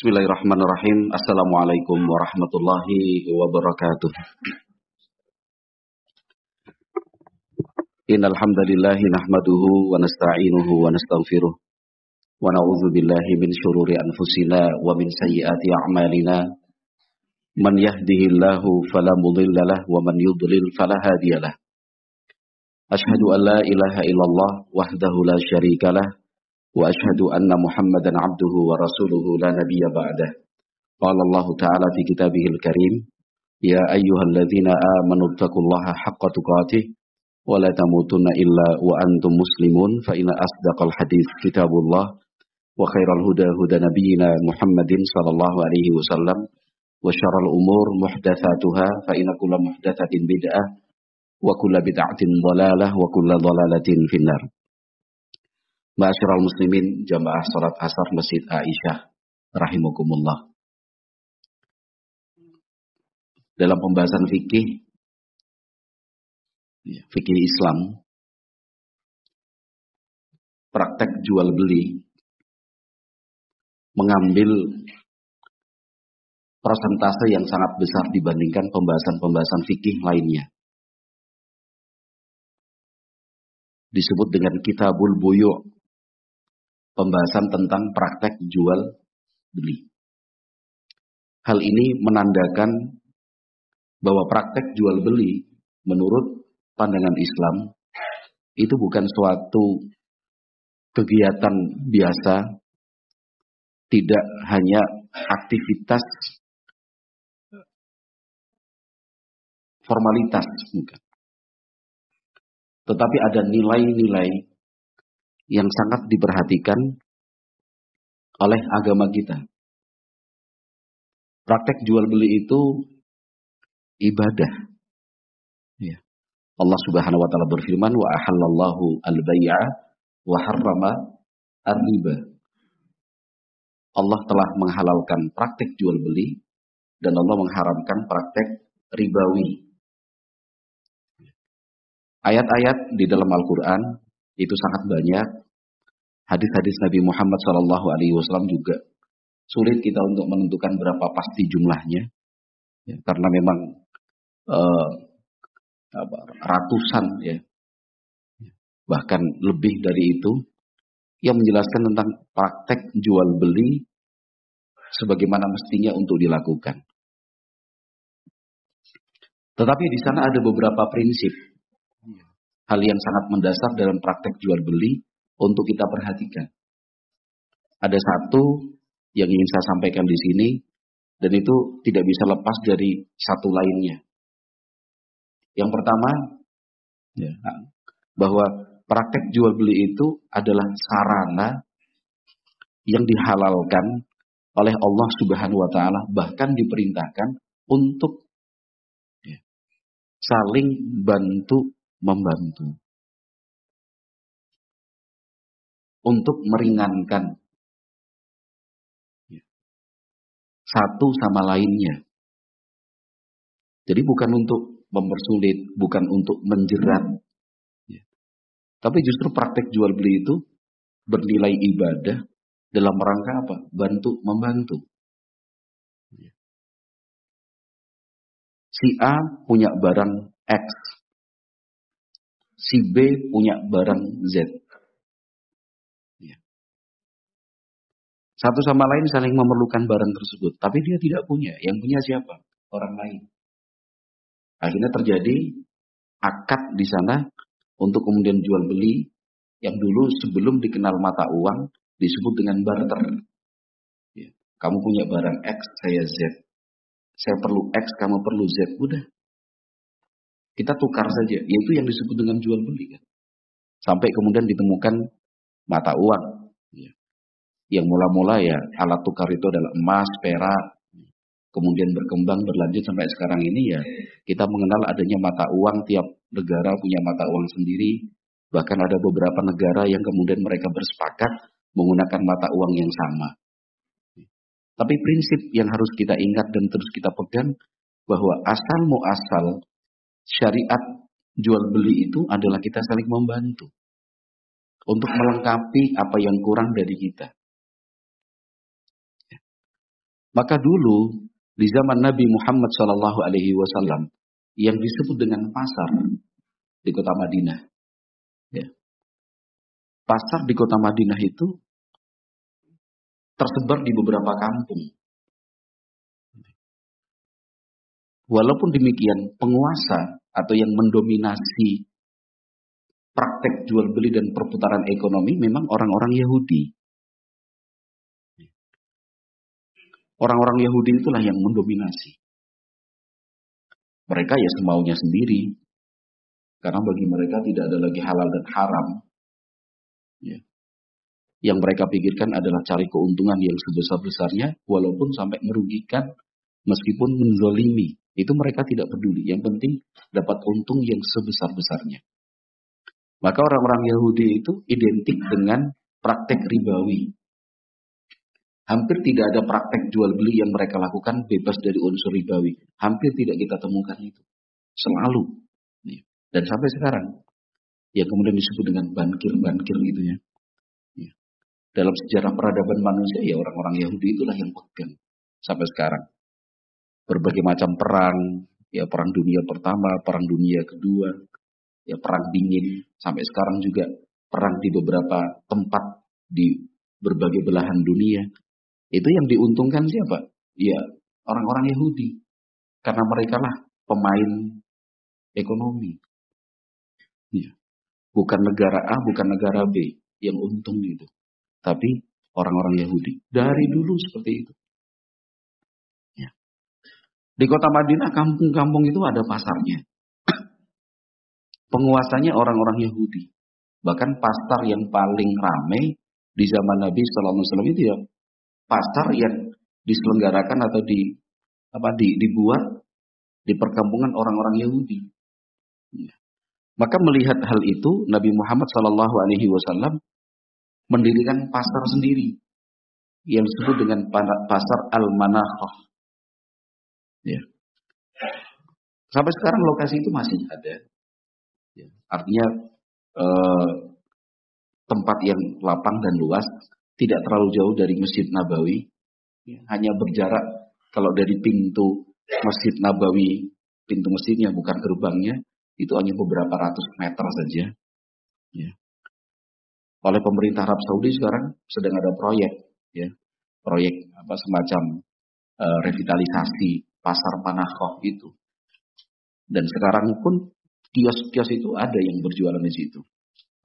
Bismillahirrahmanirrahim. Assalamualaikum warahmatullahi wabarakatuh. Innal hamdalillahi nahmaduhu wa nasta'inuhu wa nastaghfiruh wa na'udzu billahi min shururi anfusina wa min sayyiati a'malina. Man yahdihillahu fala mudilla lahu wa man yudlil fala hadiyalah. Asyhadu an la ilaha illallah wahdahu la syarikalah wa asyhadu anna Muhammadan abduhu wa rasuluhu la nabiyya ba'dah. Qala Allah Ta'ala fi kitabihil karim, ya ayyuhalladzina amanu taqullaha haqqa tuqatih wa la tamutunna illa wa antum muslimun fa inna asdaqal hadits kitabullah wa khairal huda huda nabiyyina Muhammadin sallallahu alaihi wasallam wa syarrul umur muhdatsatuha fa inna kulla muhdatsatin bid'ah wa kulla bid'atin dhalalah wa kulla dhalalatin finnar. Ma'asyiral muslimin, jamaah salat asar Masjid Aisyah rahimakumullah. Dalam pembahasan fikih Islam, praktek jual beli mengambil persentase yang sangat besar dibandingkan pembahasan-pembahasan fikih lainnya. Disebut dengan Kitabul Buyu', pembahasan tentang praktek jual beli. Hal ini menandakan bahwa praktek jual beli menurut pandangan Islam itu bukan suatu kegiatan biasa, tidak hanya aktivitas formalitas, bukan. Tetapi ada nilai-nilai yang sangat diperhatikan oleh agama kita. Praktek jual beli itu ibadah. Ya. Allah Subhanahu wa taala berfirman, wa ahallallahu al-bai'a wa harrama ar-riba. Allah telah menghalalkan praktek jual beli dan Allah mengharamkan praktek ribawi. Ayat-ayat di dalam Al-Qur'an itu sangat banyak. Hadis-hadis Nabi Muhammad SAW juga sulit kita untuk menentukan berapa pasti jumlahnya, ya, karena memang ratusan, ya, bahkan lebih dari itu yang menjelaskan tentang praktek jual beli sebagaimana mestinya untuk dilakukan. Tetapi di sana ada beberapa prinsip, hal yang sangat mendasar dalam praktek jual beli untuk kita perhatikan. Ada satu yang ingin saya sampaikan di sini, dan itu tidak bisa lepas dari satu lainnya. Yang pertama, ya, bahwa praktek jual beli itu adalah sarana yang dihalalkan oleh Allah Subhanahu wa taala, bahkan diperintahkan untuk, ya, saling bantu membantu, untuk meringankan, ya, satu sama lainnya. Jadi bukan untuk mempersulit, bukan untuk menjerat, ya, tapi justru praktek jual beli itu bernilai ibadah dalam rangka apa? Bantu membantu. Ya. Si A punya barang X, si B punya barang Z. Satu sama lain saling memerlukan barang tersebut, tapi dia tidak punya. Yang punya siapa? Orang lain. Akhirnya terjadi akad di sana untuk kemudian jual beli yang dulu sebelum dikenal mata uang disebut dengan barter. Ya. Kamu punya barang X, saya Z. Saya perlu X, kamu perlu Z. Udah. Kita tukar saja. Yaitu yang disebut dengan jual beli. Kan? Sampai kemudian ditemukan mata uang. Yang mula-mula ya alat tukar itu adalah emas, perak, kemudian berkembang berlanjut sampai sekarang ini ya kita mengenal adanya mata uang, tiap negara punya mata uang sendiri, bahkan ada beberapa negara yang kemudian mereka bersepakat menggunakan mata uang yang sama. Tapi prinsip yang harus kita ingat dan terus kita pegang bahwa asal muasal syariat jual beli itu adalah kita saling membantu untuk melengkapi apa yang kurang dari kita. Maka dulu di zaman Nabi Muhammad SAW yang disebut dengan pasar di kota Madinah, ya. Pasar di kota Madinah itu tersebar di beberapa kampung. Walaupun demikian, penguasa atau yang mendominasi praktek jual beli dan perputaran ekonomi memang orang-orang Yahudi. Orang-orang Yahudi itulah yang mendominasi. Mereka ya semaunya sendiri. Karena bagi mereka tidak ada lagi halal dan haram. Ya. Yang mereka pikirkan adalah cari keuntungan yang sebesar-besarnya, walaupun sampai merugikan, meskipun menzalimi. Itu mereka tidak peduli. Yang penting dapat untung yang sebesar-besarnya. Maka orang-orang Yahudi itu identik dengan praktek ribawi. Hampir tidak ada praktek jual beli yang mereka lakukan bebas dari unsur ribawi. Hampir tidak kita temukan itu. Selalu. Dan sampai sekarang. Yang kemudian disebut dengan bankir-bankir gitu ya. Dalam sejarah peradaban manusia, ya orang-orang Yahudi itulah yang pegang. Sampai sekarang. Berbagai macam perang. Ya perang dunia pertama, perang dunia kedua. Ya perang dingin. Sampai sekarang juga perang di beberapa tempat di berbagai belahan dunia. Itu yang diuntungkan siapa? Ya orang-orang Yahudi. Karena mereka lah pemain ekonomi. Ya. Bukan negara A, bukan negara B yang untung gitu. Tapi orang-orang Yahudi. Dari dulu seperti itu. Ya. Di kota Madinah, kampung-kampung itu ada pasarnya. Penguasanya orang-orang Yahudi. Bahkan pasar yang paling ramai di zaman Nabi SAW itu ya pasar yang diselenggarakan atau dibuat di perkampungan orang-orang Yahudi. Ya. Maka melihat hal itu, Nabi Muhammad SAW mendirikan pasar sendiri yang disebut dengan pasar Al-Manakhah. Ya. Sampai sekarang lokasi itu masih ada. Ya. Artinya tempat yang lapang dan luas, tidak terlalu jauh dari Masjid Nabawi, ya. Hanya berjarak kalau dari pintu Masjid Nabawi, pintu masjidnya bukan gerbangnya, itu hanya beberapa ratus meter saja. Ya. Oleh pemerintah Arab Saudi sekarang sedang ada proyek, ya, proyek semacam revitalisasi pasar Manakhah itu. Dan sekarang pun kios-kios itu ada yang berjualan di situ.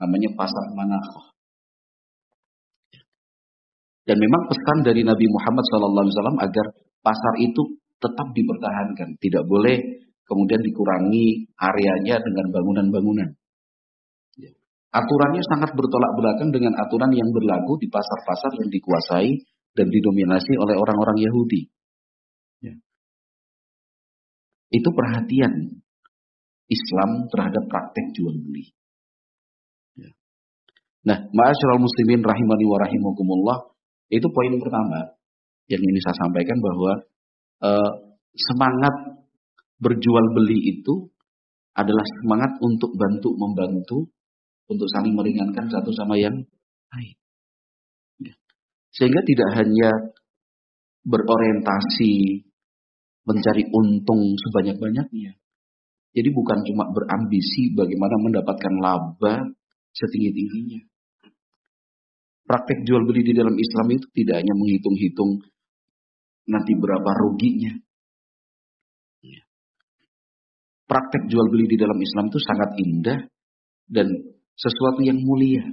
Namanya pasar Manakhah. Dan memang pesan dari Nabi Muhammad SAW agar pasar itu tetap dipertahankan. Tidak boleh kemudian dikurangi areanya dengan bangunan-bangunan. Ya. Aturannya sangat bertolak belakang dengan aturan yang berlaku di pasar-pasar yang dikuasai dan didominasi oleh orang-orang Yahudi. Ya. Itu perhatian Islam terhadap praktek jual beli. Ya. Nah, ma'asyiral muslimin rahimani wa rahimakumullah, itu poin pertama yang ini saya sampaikan bahwa semangat berjual beli itu adalah semangat untuk membantu, untuk saling meringankan satu sama yang lain. Ya. Sehingga tidak hanya berorientasi mencari untung sebanyak-banyaknya. Jadi bukan cuma berambisi bagaimana mendapatkan laba setinggi-tingginya. Praktek jual beli di dalam Islam itu tidak hanya menghitung-hitung nanti berapa ruginya. Ya. Praktek jual beli di dalam Islam itu sangat indah dan sesuatu yang mulia.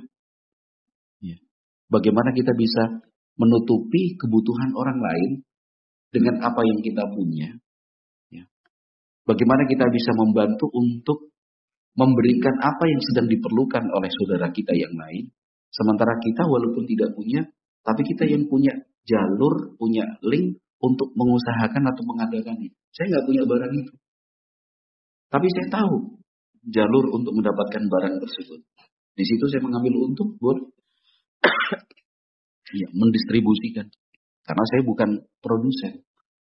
Ya. Bagaimana kita bisa menutupi kebutuhan orang lain dengan apa yang kita punya. Ya. Bagaimana kita bisa membantu untuk memberikan apa yang sedang diperlukan oleh saudara kita yang lain. Sementara kita walaupun tidak punya, tapi kita yang punya jalur, punya link untuk mengusahakan atau mengadakannya. Saya nggak punya barang itu. Tapi saya tahu jalur untuk mendapatkan barang tersebut. Di situ saya mengambil untung buat ya, mendistribusikan. Karena saya bukan produsen.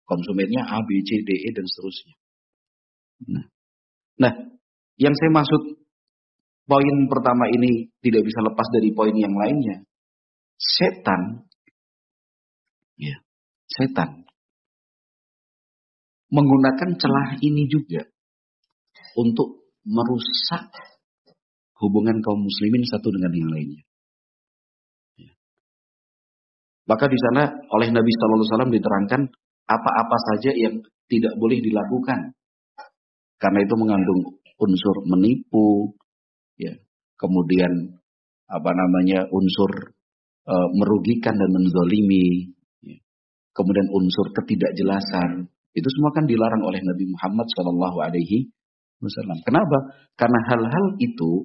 Konsumennya A, B, C, D, E, dan seterusnya. Nah, yang saya maksud poin pertama ini tidak bisa lepas dari poin yang lainnya. Setan, ya, setan menggunakan celah ini juga untuk merusak hubungan kaum muslimin satu dengan yang lainnya. Maka di sana oleh Nabi Sallallahu Alaihi Wasallam diterangkan apa-apa saja yang tidak boleh dilakukan, karena itu mengandung unsur menipu, ya, kemudian unsur merugikan dan menzalimi, ya, kemudian unsur ketidakjelasan. Itu semua kan dilarang oleh Nabi Muhammad Sallallahu Alaihi Wasallam. Kenapa? Karena hal-hal itu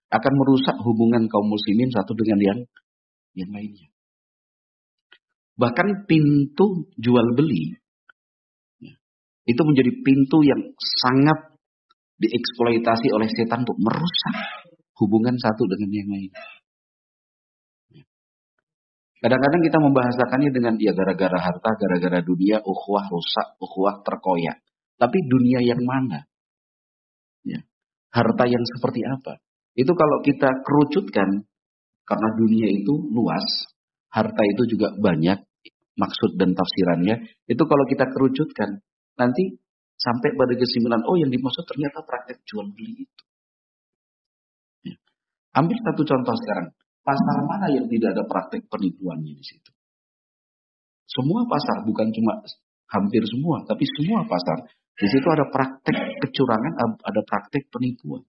akan merusak hubungan kaum muslimin satu dengan yang lainnya. Bahkan pintu jual beli itu menjadi pintu yang sangat dieksploitasi oleh setan untuk merusak hubungan satu dengan yang lain. Kadang-kadang kita membahasakannya dengan ya gara-gara harta, gara-gara dunia, ukhuwah rusak, ukhuwah terkoyak. Tapi dunia yang mana? Ya. Harta yang seperti apa? Itu kalau kita kerucutkan, karena dunia itu luas, harta itu juga banyak, maksud dan tafsirannya, itu kalau kita kerucutkan, nanti sampai pada kesimpulan, oh yang dimaksud ternyata praktek jual beli itu. Ya. Ambil satu contoh sekarang, pasar mana yang tidak ada praktek penipuannya di situ? Semua pasar, bukan cuma hampir semua, tapi semua pasar. Di situ ada praktek kecurangan, ada praktek penipuan.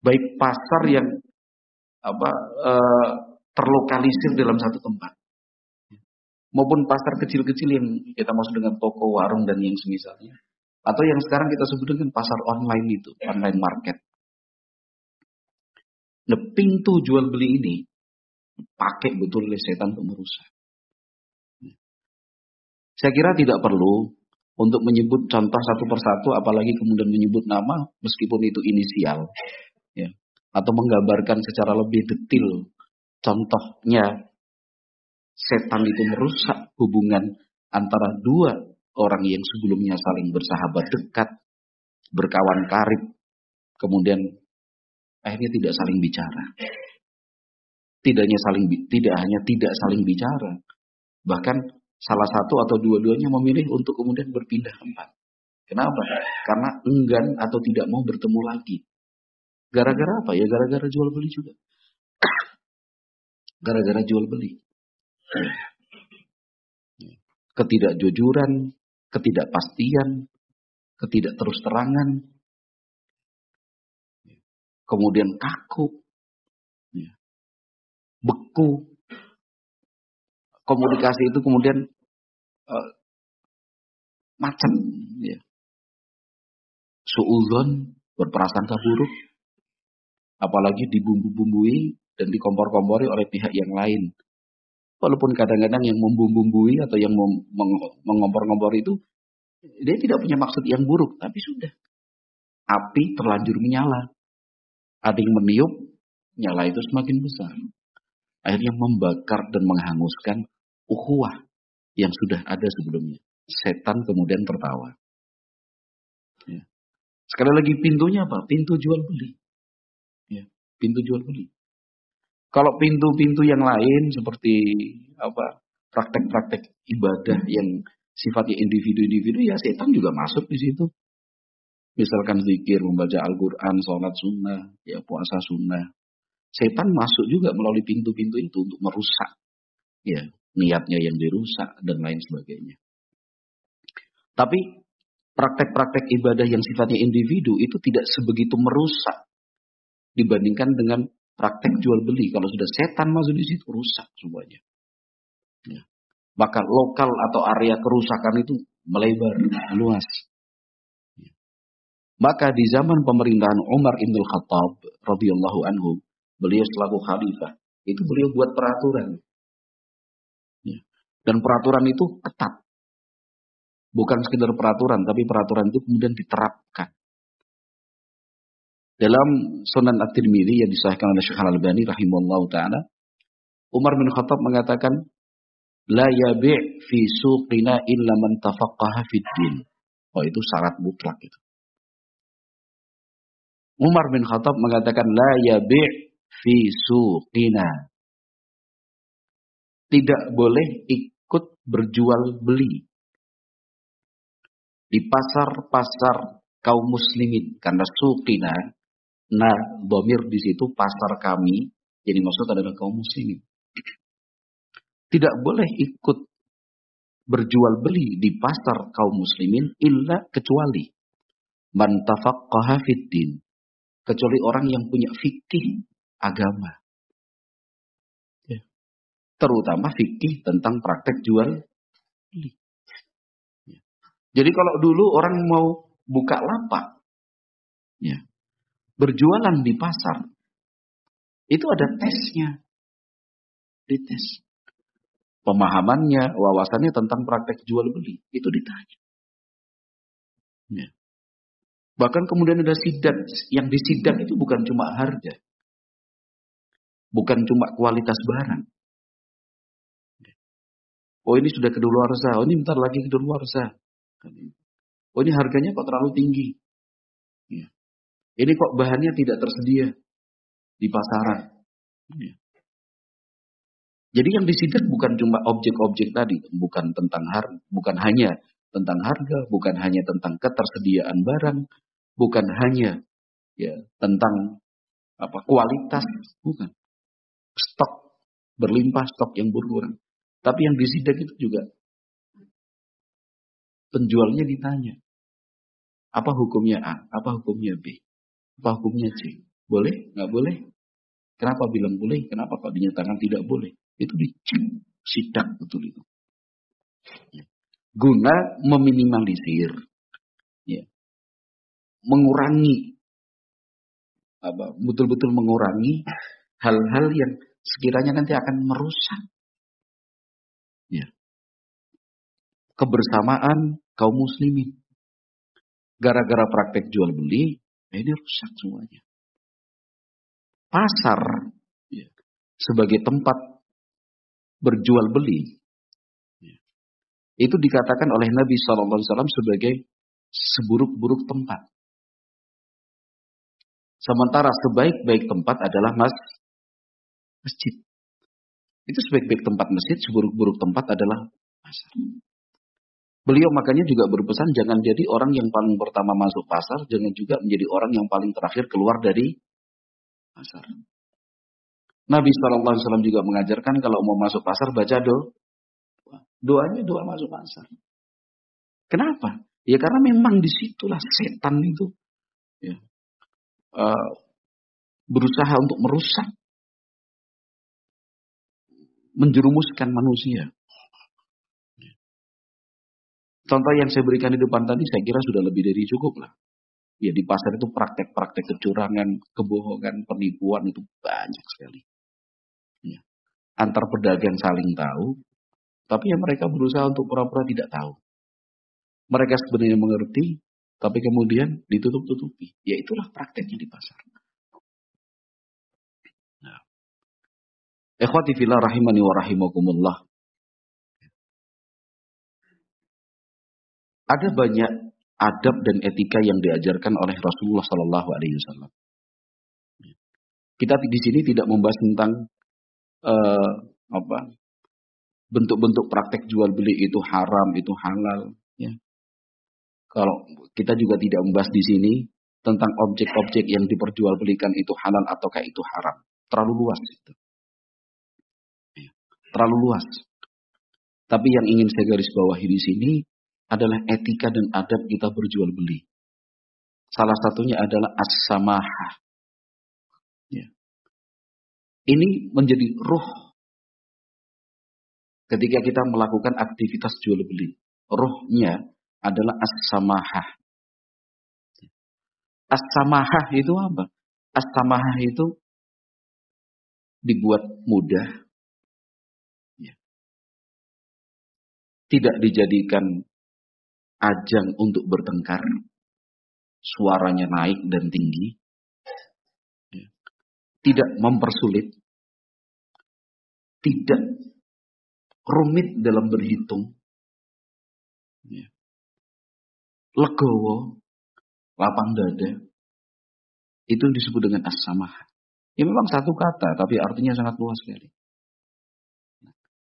Baik pasar yang terlokalisir dalam satu tempat, maupun pasar kecil-kecil yang kita maksud dengan toko, warung, dan yang semisalnya. Atau yang sekarang kita sebut dengan pasar online itu, online market. Nah, pintu jual beli ini pakai betul oleh setan untuk merusak. Saya kira tidak perlu untuk menyebut contoh satu persatu, apalagi kemudian menyebut nama, meskipun itu inisial, ya, atau menggambarkan secara lebih detail contohnya setan itu merusak hubungan antara dua orang yang sebelumnya saling bersahabat dekat, berkawan karib, kemudian akhirnya tidak saling bicara. Tidak hanya tidak saling bicara, bahkan salah satu atau dua-duanya memilih untuk kemudian berpindah tempat. Kenapa? Karena enggan atau tidak mau bertemu lagi. Gara-gara apa? Ya gara-gara jual beli juga. Gara-gara jual beli. Ketidakjujuran, ketidakpastian, ketidakterus-terangan, kemudian kaku, beku. Komunikasi itu kemudian macam, ya. Suudzon, berprasangka buruk, apalagi dibumbu-bumbui dan dikompor-kompori oleh pihak yang lain. Walaupun kadang-kadang yang membumbu-bumbui atau yang mengompor-ngompor itu, dia tidak punya maksud yang buruk, tapi sudah. Api terlanjur menyala. Ada yang meniup, nyala itu semakin besar. Akhirnya membakar dan menghanguskan ukhuwah yang sudah ada sebelumnya. Setan kemudian tertawa. Ya. Sekali lagi pintunya apa? Pintu jual beli. Ya. Pintu jual beli. Kalau pintu-pintu yang lain seperti praktek-praktek ibadah yang sifatnya individu-individu, ya setan juga masuk di situ. Misalkan zikir, membaca Al-Quran, sholat sunnah, ya puasa sunnah. Setan masuk juga melalui pintu-pintu itu untuk merusak, ya niatnya yang dirusak dan lain sebagainya. Tapi praktek-praktek ibadah yang sifatnya individu itu tidak sebegitu merusak dibandingkan dengan praktek jual beli. Kalau sudah setan masuk di situ, rusak semuanya. Ya. Maka lokal atau area kerusakan itu melebar, luas. Ya. Maka di zaman pemerintahan Umar ibn Khattab radhiyallahu anhu, beliau selaku khalifah, itu beliau buat peraturan. Ya. Dan peraturan itu ketat. Bukan sekedar peraturan, tapi peraturan itu kemudian diterapkan. Dalam Sunan At-Tirmidzi yang disahkan oleh Syekh Al-Albani rahimahullahu taala, Umar bin Khattab mengatakan, la yabi' fi suqina illa man tafaqqaha fid din. Oh, itu syarat mutlak itu. Umar bin Khattab mengatakan, la yabi' fi suqina. Tidak boleh ikut berjual beli di pasar-pasar kaum muslimin, karena suqina, nah dhamir di situ pasar kami, jadi maksud adalah kaum muslimin. Tidak boleh ikut berjual beli di pasar kaum muslimin illa kecuali man tafaqqaha fiddin, kecuali orang yang punya fikih agama. Ya. Terutama fikih tentang praktek jual beli. Ya. Jadi kalau dulu orang mau buka lapak, ya, berjualan di pasar, itu ada tesnya, dites. Pemahamannya, wawasannya tentang praktek jual beli, itu ditanya. Ya. Bahkan kemudian ada sidak, yang disidak itu bukan cuma harga, bukan cuma kualitas barang. Oh ini sudah kedaluarsa, oh ini bentar lagi kedaluarsa. Oh ini harganya kok terlalu tinggi. Ya. Ini kok bahannya tidak tersedia di pasaran. Ya. Jadi yang disidak bukan cuma objek-objek tadi, bukan hanya tentang harga, bukan hanya tentang ketersediaan barang, bukan hanya ya tentang kualitas, bukan. Stok berlimpah, stok yang berkurang. Tapi yang disidak itu juga penjualnya ditanya, apa hukumnya A, apa hukumnya B, apa hukumnya C, boleh, nggak boleh? Kenapa bilang boleh? Kenapa kok dinyatakan tidak boleh? Itu dicek, sidak betul itu. Guna meminimalisir, ya, mengurangi, betul-betul mengurangi hal-hal yang sekiranya nanti akan merusak, ya, kebersamaan kaum muslimin. Gara-gara praktek jual beli, ini rusak semuanya. Pasar, ya, sebagai tempat berjual beli, ya, itu dikatakan oleh Nabi SAW sebagai seburuk-buruk tempat. Sementara sebaik-baik tempat adalah masjid. Itu sebaik-baik tempat masjid, seburuk-buruk tempat adalah pasar. Beliau makanya juga berpesan jangan jadi orang yang paling pertama masuk pasar, jangan juga menjadi orang yang paling terakhir keluar dari pasar. Nabi SAW juga mengajarkan kalau mau masuk pasar baca doanya doa masuk pasar. Kenapa? Ya karena memang disitulah setan itu, ya, berusaha untuk merusak, menjerumuskan manusia. Contoh yang saya berikan di depan tadi saya kira sudah lebih dari cukup lah. Ya di pasar itu praktek-praktek kecurangan, kebohongan, penipuan itu banyak sekali. Ya. Antar pedagang saling tahu, tapi ya mereka berusaha untuk pura-pura tidak tahu. Mereka sebenarnya mengerti, tapi kemudian ditutup-tutupi. Ya itulah prakteknya di pasar. Nah. Ikhwati fillah rahimani wa rahimakumullah. Ada banyak adab dan etika yang diajarkan oleh Rasulullah Sallallahu Alaihi Wasallam. Kita di sini tidak membahas tentang bentuk-bentuk praktek jual beli itu haram, itu halal. Ya. Kalau kita juga tidak membahas di sini tentang objek-objek yang diperjualbelikan itu halal ataukah itu haram. Terlalu luas itu. Ya. Terlalu luas. Tapi yang ingin saya garis bawahi di sini adalah etika dan adab kita berjual beli. Salah satunya adalah as-samahah. Ya. Ini menjadi ruh ketika kita melakukan aktivitas jual beli. Ruhnya adalah as-samahah. As-samahah itu apa? As-samahah itu dibuat mudah. Ya. Tidak dijadikan ajang untuk bertengkar. Suaranya naik dan tinggi. Ya. Tidak mempersulit. Tidak rumit dalam berhitung. Ya. Legowo, lapang dada. Itu disebut dengan as-samahah. Ya memang satu kata, tapi artinya sangat luas sekali.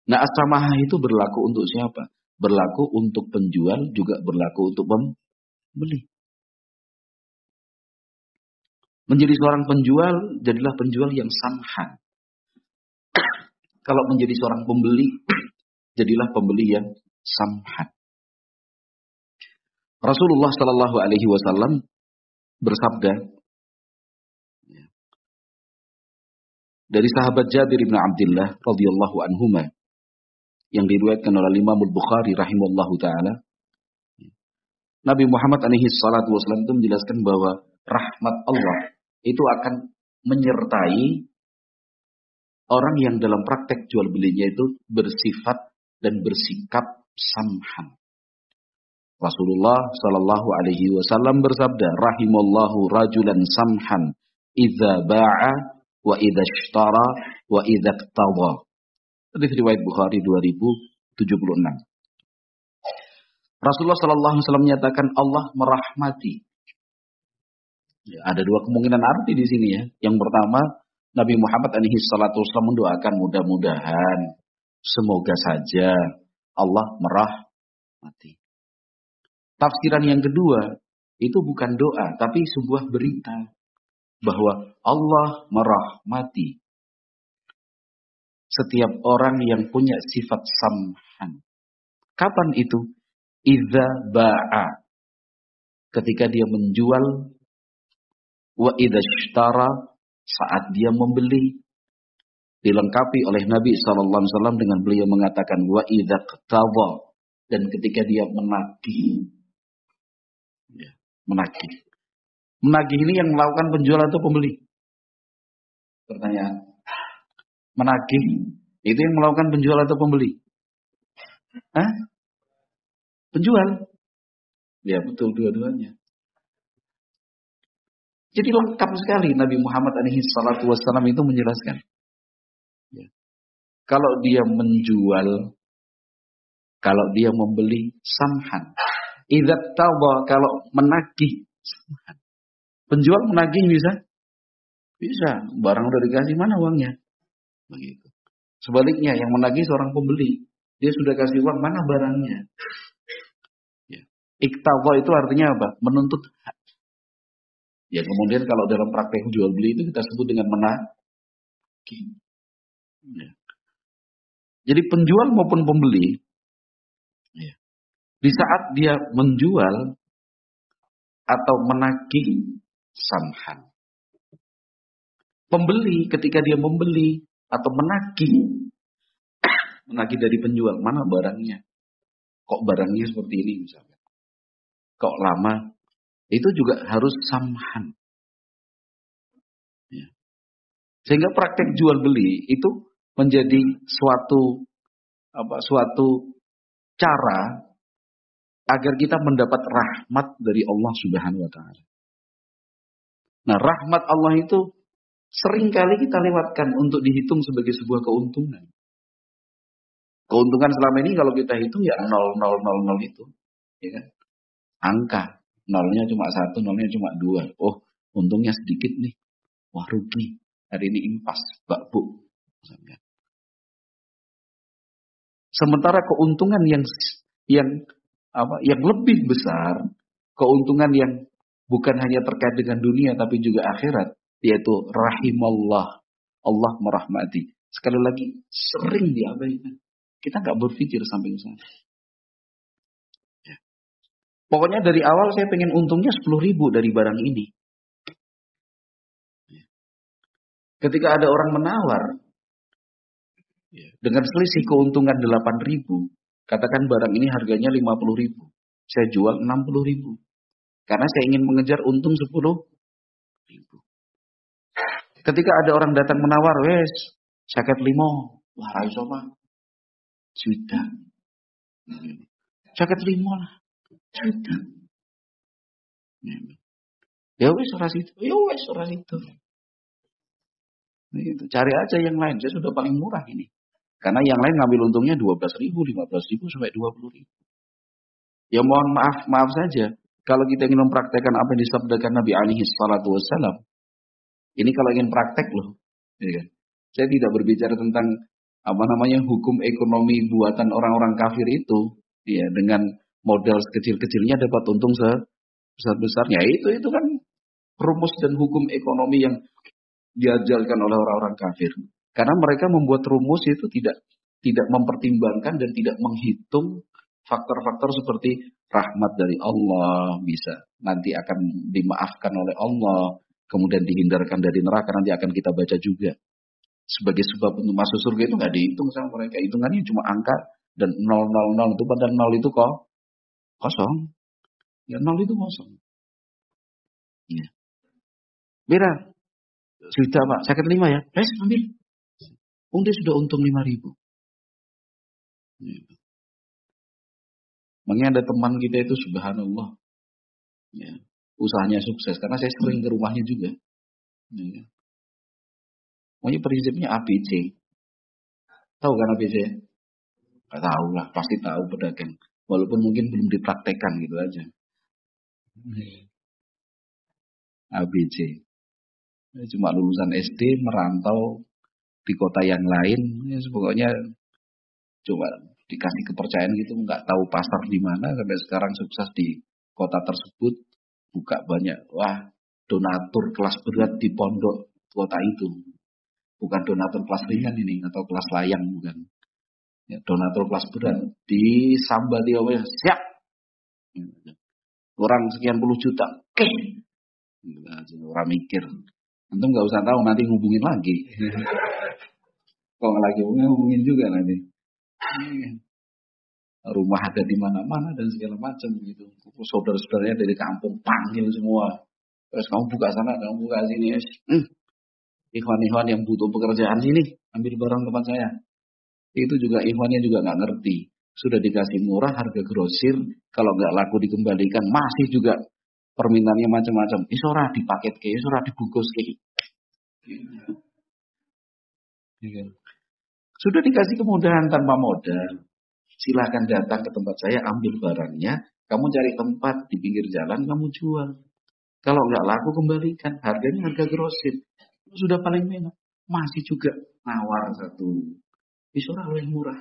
Nah as-samahah itu berlaku untuk siapa? Berlaku untuk penjual, juga berlaku untuk pembeli. Menjadi seorang penjual, jadilah penjual yang samhan. Kalau menjadi seorang pembeli, jadilah pembeli yang samhan. Rasulullah Shallallahu Alaihi Wasallam bersabda dari sahabat Jabir bin Abdullah radhiyallahu anhuma yang diriwayatkan oleh Imam Al-Bukhari rahimahullahu taala, Nabi Muhammad alaihi salatu wasallam itu menjelaskan bahwa rahmat Allah itu akan menyertai orang yang dalam praktek jual belinya itu bersifat dan bersikap samhan. Rasulullah Shallallahu Alaihi Wasallam bersabda, rahimallahu rajulan samhan, idza ba'a wa idza ishtara wa idza iqtada. Hadis riwayat Bukhari 2076. Rasulullah Shallallahu Alaihi Wasallam menyatakan Allah merahmati. Ya, ada dua kemungkinan arti di sini ya. Yang pertama, Nabi Muhammad alaihi salatu wasallam mendoakan mudah-mudahan, semoga saja Allah merahmati. Tafsiran yang kedua, itu bukan doa, tapi sebuah berita bahwa Allah merahmati setiap orang yang punya sifat samhan. Kapan itu? Idza ba'a, ketika dia menjual, wa idza ishtara, saat dia membeli. Dilengkapi oleh Nabi SAW dengan beliau mengatakan wa idza iqtada, dan ketika dia menagih. Ya, menagih. Menagih ini yang melakukan penjual atau pembeli? Pertanyaan. Menagih itu yang melakukan penjual atau pembeli? Hah? Penjual. Ya betul, dua-duanya. Jadi lengkap sekali Nabi Muhammad alaihi salatu wassalam itu menjelaskan. Ya. Kalau dia menjual, kalau dia membeli, samhan. Idza tawba, kalau menagih, samhan. Penjual menagih bisa? Bisa. Barang udah dikasih, mana uangnya? Begitu. Sebaliknya yang menagih seorang pembeli, dia sudah kasih uang, mana barangnya? Ya. Iktadha itu artinya apa? Menuntut hak. Ya, kemudian kalau dalam praktek jual beli itu kita sebut dengan menagih. Ya. Jadi penjual maupun pembeli, ya, di saat dia menjual atau menagih, samhan. Pembeli ketika dia membeli atau menagih dari penjual, mana barangnya? Kok barangnya seperti ini misalnya? Kok lama? Itu juga harus samhan. Ya. Sehingga praktek jual beli itu menjadi suatu cara agar kita mendapat rahmat dari Allah Subhanahu wa taala. Nah, rahmat Allah itu seringkali kita lewatkan untuk dihitung sebagai sebuah keuntungan. Keuntungan selama ini kalau kita hitung ya 0,000 itu, ya kan? Angka, nolnya cuma 1, nolnya cuma 2. Oh, untungnya sedikit nih. Wah, rugi. Hari ini impas, Mbak Bu. Sementara keuntungan yang lebih besar, keuntungan yang bukan hanya terkait dengan dunia tapi juga akhirat, yaitu rahimallah, Allah merahmati. Sekali lagi, sering diabaikan. Kita nggak berpikir sampai ke sana. Ya. Pokoknya dari awal saya pengen untungnya 10.000 dari barang ini. Ya. Ketika ada orang menawar, ya, dengan selisih keuntungan 8.000, katakan barang ini harganya 50.000, saya jual 60.000. Karena saya ingin mengejar untung 10.000. Ketika ada orang datang menawar, wes, 55, wah raiso Pak. Juta. Jaket 5 lah. Juta. Ya wes ora situ. Ya wes ora situ. Gitu. Cari aja yang lain. Saya sudah paling murah ini. Karena yang lain ngambil untungnya 12.000, 15.000 sampai 20.000. Ya mohon maaf saja. Kalau kita ingin mempraktekkan apa yang disabdakan Nabi alaihi salatu wassalam. Ini kalau ingin praktek loh. Ya kan? Saya tidak berbicara tentang hukum ekonomi buatan orang-orang kafir itu. Ya, dengan modal sekecil-kecilnya dapat untung sebesar-besarnya. Itu kan rumus dan hukum ekonomi yang diajarkan oleh orang-orang kafir. Karena mereka membuat rumus itu tidak mempertimbangkan dan tidak menghitung faktor-faktor seperti rahmat dari Allah, bisa nanti akan dimaafkan oleh Allah, kemudian dihindarkan dari neraka, nanti akan kita baca juga. Sebagai sebab untuk masuk surga itu nggak dihitung sama mereka. Hitungannya cuma angka dan 000 itu, padahal 0 itu kok kosong. Ya 0 itu kosong. Ya. Beda. Sudah Pak, saya 5 ya. Ambil. Dia sudah untung 5.000. Ya. Makanya ada teman kita itu subhanallah. Ya. Usahanya sukses. Karena saya sering ke rumahnya juga. Ya. Makanya prinsipnya ABC. Tahu kan ABC? Gak tahu lah. Pasti tahu pedagang. Walaupun mungkin belum dipraktekkan gitu aja. ABC. Cuma lulusan SD merantau di kota yang lain. Ya, pokoknya coba dikasih kepercayaan gitu, nggak tahu pasar di mana, sampai sekarang sukses di kota tersebut, buka banyak, donatur kelas berat di pondok kota itu, bukan donatur kelas ringan ini atau kelas layang, bukan, ya, donatur kelas berat di sambati apa, siap, orang sekian puluh juta, oke, orang mikir, antum nggak usah tahu, nanti hubungin lagi, kalau lagi hubungin juga nanti. Rumah ada di mana-mana dan segala macam gitu. Saudara-saudaranya dari kampung panggil semua. Terus kamu buka sana, kamu buka sini. Ikhwan-ikhwan yang butuh pekerjaan sini, ambil barang tempat saya. Itu juga ikhwannya juga nggak ngerti. Sudah dikasih murah harga grosir, kalau nggak laku dikembalikan, masih juga permintaannya macam-macam. Isora dipaket ke, isora dibungkus ke. Sudah dikasih kemudahan tanpa modal. Silahkan datang ke tempat saya, ambil barangnya, kamu cari tempat di pinggir jalan, kamu jual. Kalau nggak laku, kembalikan. Harganya harga grosir. Sudah paling enak. Masih juga nawar satu. Isora yang murah.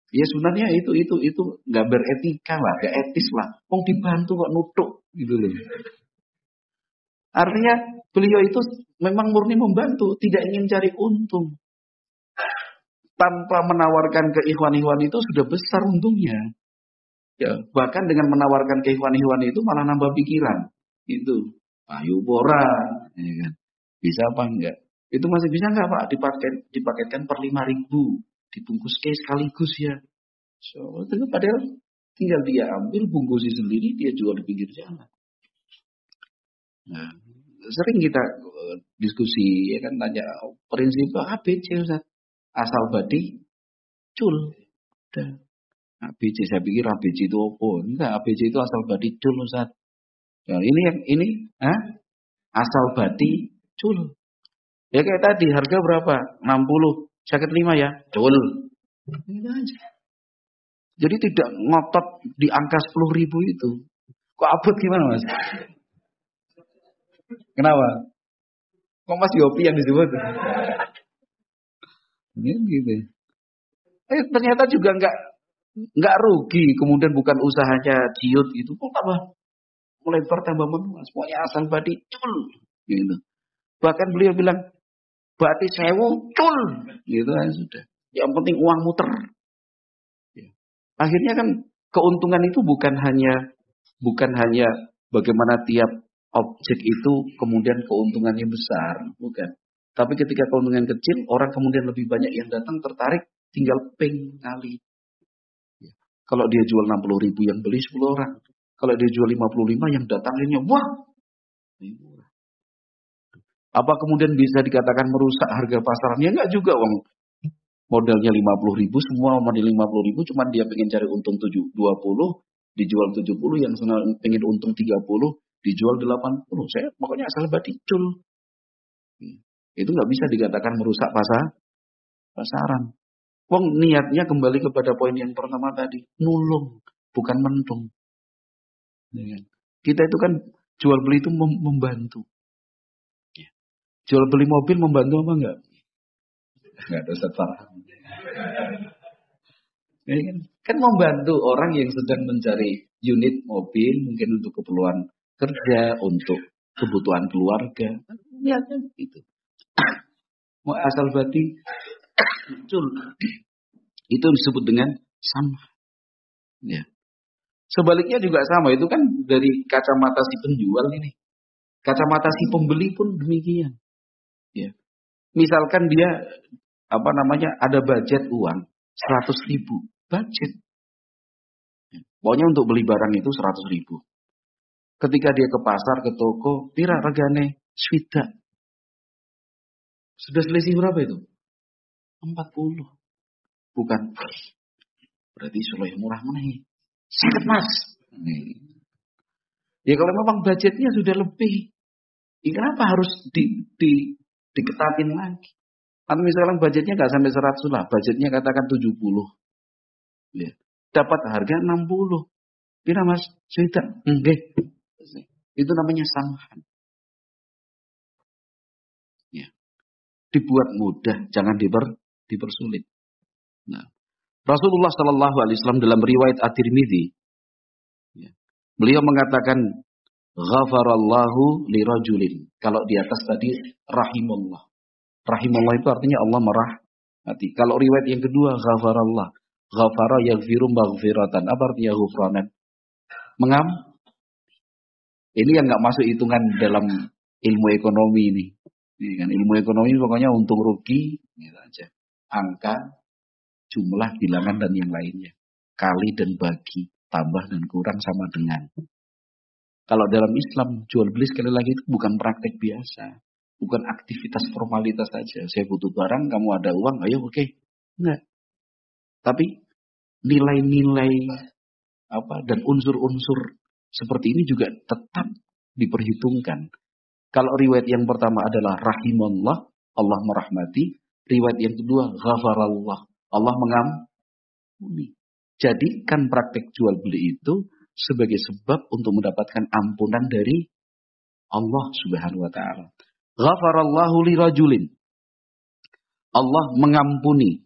Ya sebenarnya itu nggak beretika lah, nggak etis lah. Dibantu kok nutuk gitu loh. Artinya beliau itu memang murni membantu, tidak ingin cari untung. Tanpa menawarkan ke ikhwan-ikhwan itu sudah besar untungnya. Ya, bahkan dengan menawarkan ke ikhwan-ikhwan itu malah nambah pikiran. Itu, ayo bora, ya kan? Bisa apa enggak? Itu masih bisa enggak Pak? Dipaketkan per 5.000, dibungkus ke sekaligus ya. So, itu padahal tinggal dia ambil, bungkusi sendiri, dia jual di pinggir jalan. Nah, sering kita diskusi ya kan, tanya prinsip ABC Ustaz, asal badi cul. Udah. ABC, saya pikir ABC itu apa? Enggak, ABC itu asal badi cul Ustaz. Ya, ini asal badi cul. Ya kayak tadi harga berapa? 60, sakit 5 ya, cul. Itu aja. Jadi tidak ngotot di angka 10.000 itu. Kok abot gimana Mas? Kenapa? Kok Mas Yopi yang disebut? Gitu. Ternyata juga nggak rugi. Kemudian bukan usahanya ciut gitu. Kok tambah melebar tambah meluas. Pokoknya asal badi cul. Gitu. Bahkan beliau bilang bati sewu cul. Gitu kan sudah. Yang penting uang muter. Ya. Akhirnya kan keuntungan itu bukan hanya bagaimana tiap objek itu kemudian keuntungannya besar, bukan. Tapi ketika keuntungan kecil, orang kemudian lebih banyak yang datang tertarik, tinggal ping kali. Ya. Kalau dia jual 60.000 yang beli 10 orang. Kalau dia jual 55 yang datang akhirnya, wah. Apa kemudian bisa dikatakan merusak harga pasarannya? Enggak juga, Wong. Modalnya 50.000, semua modal 50.000, cuman dia pengen cari untung 20, dijual 70, yang pengen untung 30, dijual 80. Saya pokoknya asal badicul. Itu nggak bisa dikatakan merusak pasaran. Wong niatnya kembali kepada poin yang pertama tadi, nulung, bukan mentung. Kita itu kan jual beli itu membantu. Jual beli mobil membantu apa enggak? Nggak ada Ustaz Farhan. Ya kan membantu orang yang sedang mencari unit mobil, mungkin untuk keperluan kerja, untuk kebutuhan keluarga. Niatnya begitu. Mau asal bati, itu disebut dengan sama. Ya. Sebaliknya juga sama, itu kan dari kacamata si penjual ini. Kacamata si pembeli pun demikian. Ya. Misalkan dia ada budget uang 100.000, budget. Pokoknya untuk beli barang itu 100.000. Ketika dia ke pasar, ke toko, pira regane swida. Sudah selisih berapa itu? 40. Bukan. Berarti sulih murah mana? Sakit mas. Ya kalau memang budgetnya sudah lebih, ya kenapa harus diketatin lagi? Atau misalnya budgetnya nggak sampai 100 lah, budgetnya katakan 70. Ya. Dapat harga 60. Pira mas? Swida. Itu namanya samahan. Ya. Dibuat mudah, jangan dipersulit. Nah, Rasulullah Shallallahu Alaihi Wasallam dalam riwayat At-Tirmidzi, ya, beliau mengatakan, Ghafarallahu lirajulin. Kalau di atas tadi rahimallah. Rahimallah itu artinya Allah merahmati. Kalau riwayat yang kedua, ghafarallah. Ghafara yaghfiru maghfiratan. Apa artinya ghufranan? Ini yang nggak masuk hitungan dalam ilmu ekonomi ini. Ini kan ilmu ekonomi pokoknya untung rugi, gitu aja. Angka, jumlah, bilangan dan yang lainnya. Kali dan bagi, tambah dan kurang sama dengan. Kalau dalam Islam jual beli sekali lagi itu bukan praktek biasa, bukan aktivitas formalitas saja. Saya butuh barang, kamu ada uang, ayo oke. Enggak. Tapi nilai-nilai dan unsur-unsur seperti ini juga tetap diperhitungkan. Kalau riwayat yang pertama adalah rahimallah, Allah merahmati. Riwayat yang kedua, ghafarallah, Allah mengampuni. Jadikan praktek jual beli itu sebagai sebab untuk mendapatkan ampunan dari Allah Subhanahu wa taala. Ghafarallahu lirajulin. Allah mengampuni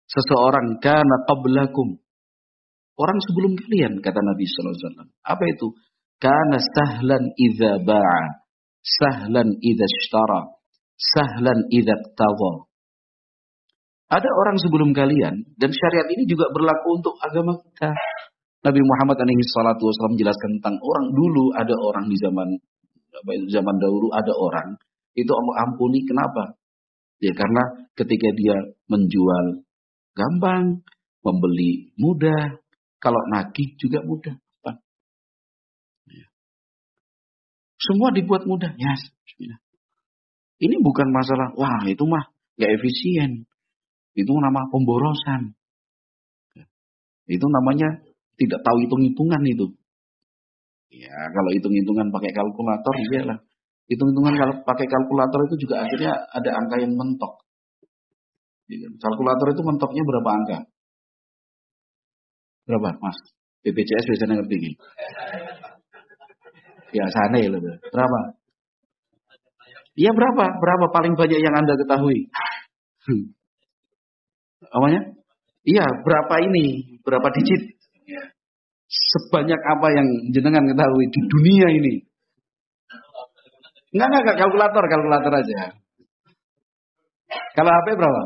seseorang kana qablakum. Orang sebelum kalian, kata Nabi sallallahu alaihi wasallam. Apa itu? Kana sahlan idza ba'a, sahlan idza ishtara, sahlan idza iqtada. Ada orang sebelum kalian, dan syariat ini juga berlaku untuk agama kita. Nabi Muhammad SAW menjelaskan tentang orang dulu, ada orang di zaman dahulu ada orang itu Allah ampuni. Kenapa? Ya karena ketika dia menjual gampang, membeli mudah, kalau nagih juga mudah. Ya. Semua dibuat mudah. Ya, ini bukan masalah, wah itu mah nggak efisien. Itu nama pemborosan. Itu namanya tidak tahu hitung-hitungan itu. Ya, kalau hitung-hitungan pakai kalkulator, iyalah. Hitung-hitungan kalau pakai kalkulator itu juga akhirnya ada angka yang mentok. Kalkulator itu mentoknya berapa angka? Berapa, Mas? BPJS biasanya ngerti ini. Ya, sana ya. Berapa? Iya, berapa? Berapa paling banyak yang Anda ketahui? Apanya? Iya, berapa ini? Berapa digit? Sebanyak apa yang jenengan ketahui di dunia ini? Enggak, kalkulator aja. Kalau HP berapa?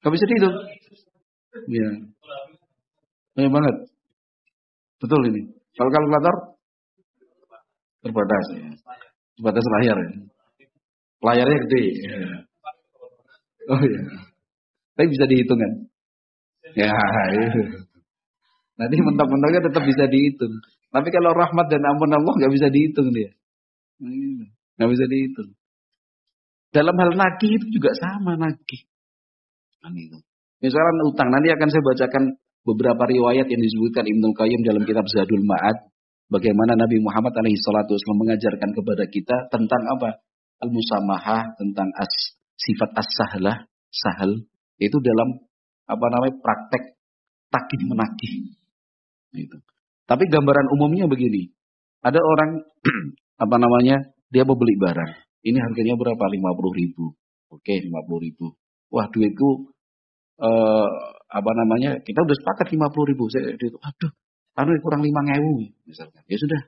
Gak bisa dihitung. Iya. Banyak banget. Betul ini. Kalau kalkulator terbatas ya. Terbatas layar ya. Layarnya gede. Ya. Oh iya. Tapi bisa dihitung kan? Ya, iya. Nanti mentok-mentoknya tetap bisa dihitung. Tapi kalau rahmat dan ampun Allah nggak bisa dihitung dia. Nggak bisa dihitung. Dalam hal nagih itu juga sama nagih. Gitu. Misalnya utang, nanti akan saya bacakan beberapa riwayat yang disebutkan Ibnu Qayyim dalam kitab Zadul Ma'ad. Bagaimana Nabi Muhammad SAW mengajarkan kepada kita tentang apa? Al-musamahah, tentang sifat as-sahlah, sahal. Itu dalam praktek tagih menagih. Gitu. Tapi gambaran umumnya begini. Ada orang dia mau beli barang. Ini harganya berapa? 50.000. Oke, 50.000. Wah, duitku kita udah sepakat 50.000. Saya aduh, kurang 5.000 misalkan. Ya sudah.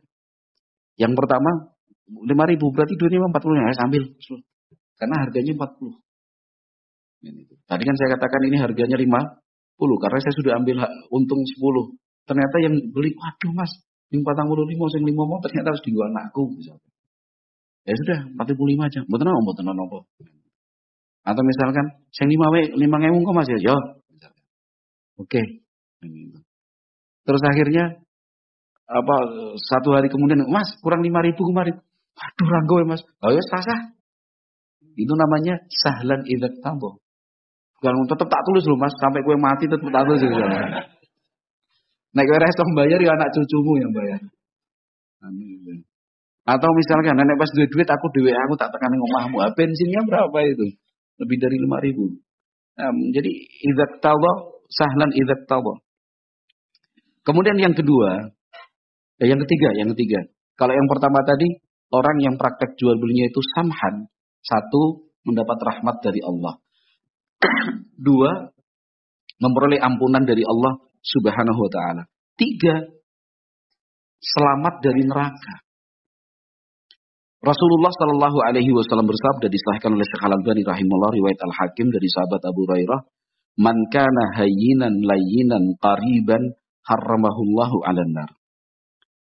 Yang pertama 5.000 berarti duitnya 40, ya saya ambil. Karena harganya 40. Tadi kan saya katakan ini harganya 50 karena saya sudah ambil untung 10. Ternyata yang beli, waduh Mas, yang 45 sing 5 mau ternyata harus dijual anakku misalkan. Ya sudah, 45 aja. Mboten apa. Atau misalkan sing 5.000 kok Mas ya? Yo. Oke. Terus akhirnya satu hari kemudian, Mas, kurang 5.000 kemarin. Waduh, ranggo ya Mas. Oh ya sah. Itu namanya sahlan idzat tambo. Bukan tetap tak tulis loh Mas, sampai gue mati tetap tak tulis. Nek kowe ora iso bayar ya anak cucumu yang bayar. Amin. Atau misalkan nenek pas duit aku dhewe aku tak tekan ning omahmu. Bensinnya berapa itu? Lebih dari 5.000. Jadi idzat tambo sahlan idzat tambo. Kemudian yang ketiga. Kalau yang pertama tadi, orang yang praktek jual belinya itu samhan. Satu, mendapat rahmat dari Allah. Dua, memperoleh ampunan dari Allah Subhanahu wa ta'ala. Tiga, selamat dari neraka. Rasulullah Shallallahu Alaihi Wasallam bersabda, disahkan oleh Syekh Al-Albani rahimahullah, riwayat Al-Hakim dari sahabat Abu Hurairah, man kana hayyinan layyinan qariban harramahullahu 'alan nar.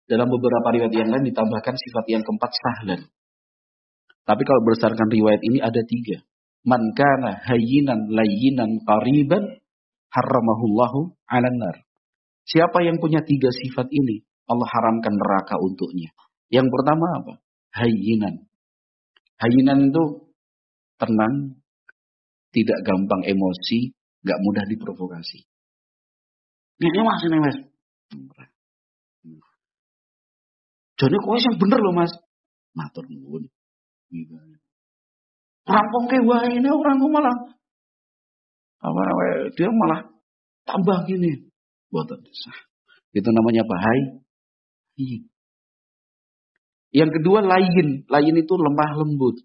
Dalam beberapa riwayat yang lain ditambahkan sifat yang keempat, sahlan. Tapi kalau berdasarkan riwayat ini ada tiga. Man kana hayyinan layyinan qariban harramahullahu 'alan nar. Siapa yang punya tiga sifat ini, Allah haramkan neraka untuknya. Yang pertama apa? Hayyinan. Hayyinan itu tenang, tidak gampang emosi, gak mudah diprovokasi. Ini Mas. Jadi kok yang bener loh Mas. Matur nuwun. Rampung ke wae ini orang malah dia malah tambah gini. Boten sah. Itu namanya apa? Hayyin. Yang kedua layin. Layin itu lemah lembut.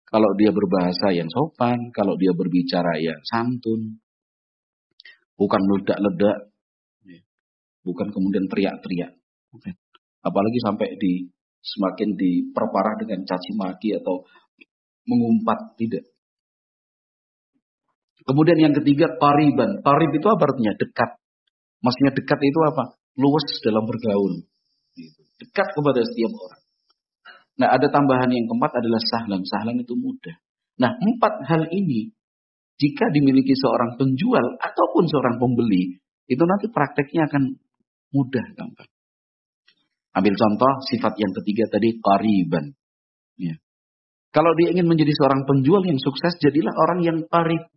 Kalau dia berbahasa yang sopan, kalau dia berbicara ya santun. Bukan meledak-ledak. Bukan kemudian teriak-teriak. Apalagi sampai semakin diperparah dengan caci maki atau mengumpat, tidak. Kemudian yang ketiga, qariban. Qarib itu apa artinya? Dekat. Maksudnya dekat itu apa? Luas dalam bergaul. Dekat kepada setiap orang. Nah, ada tambahan yang keempat adalah sahlan. Sahlan itu mudah. Nah, 4 hal ini, jika dimiliki seorang penjual ataupun seorang pembeli, itu nanti prakteknya akan mudah, gampang. Ambil contoh, sifat yang ketiga tadi, qariban. Ya. Kalau dia ingin menjadi seorang penjual yang sukses, jadilah orang yang qarib.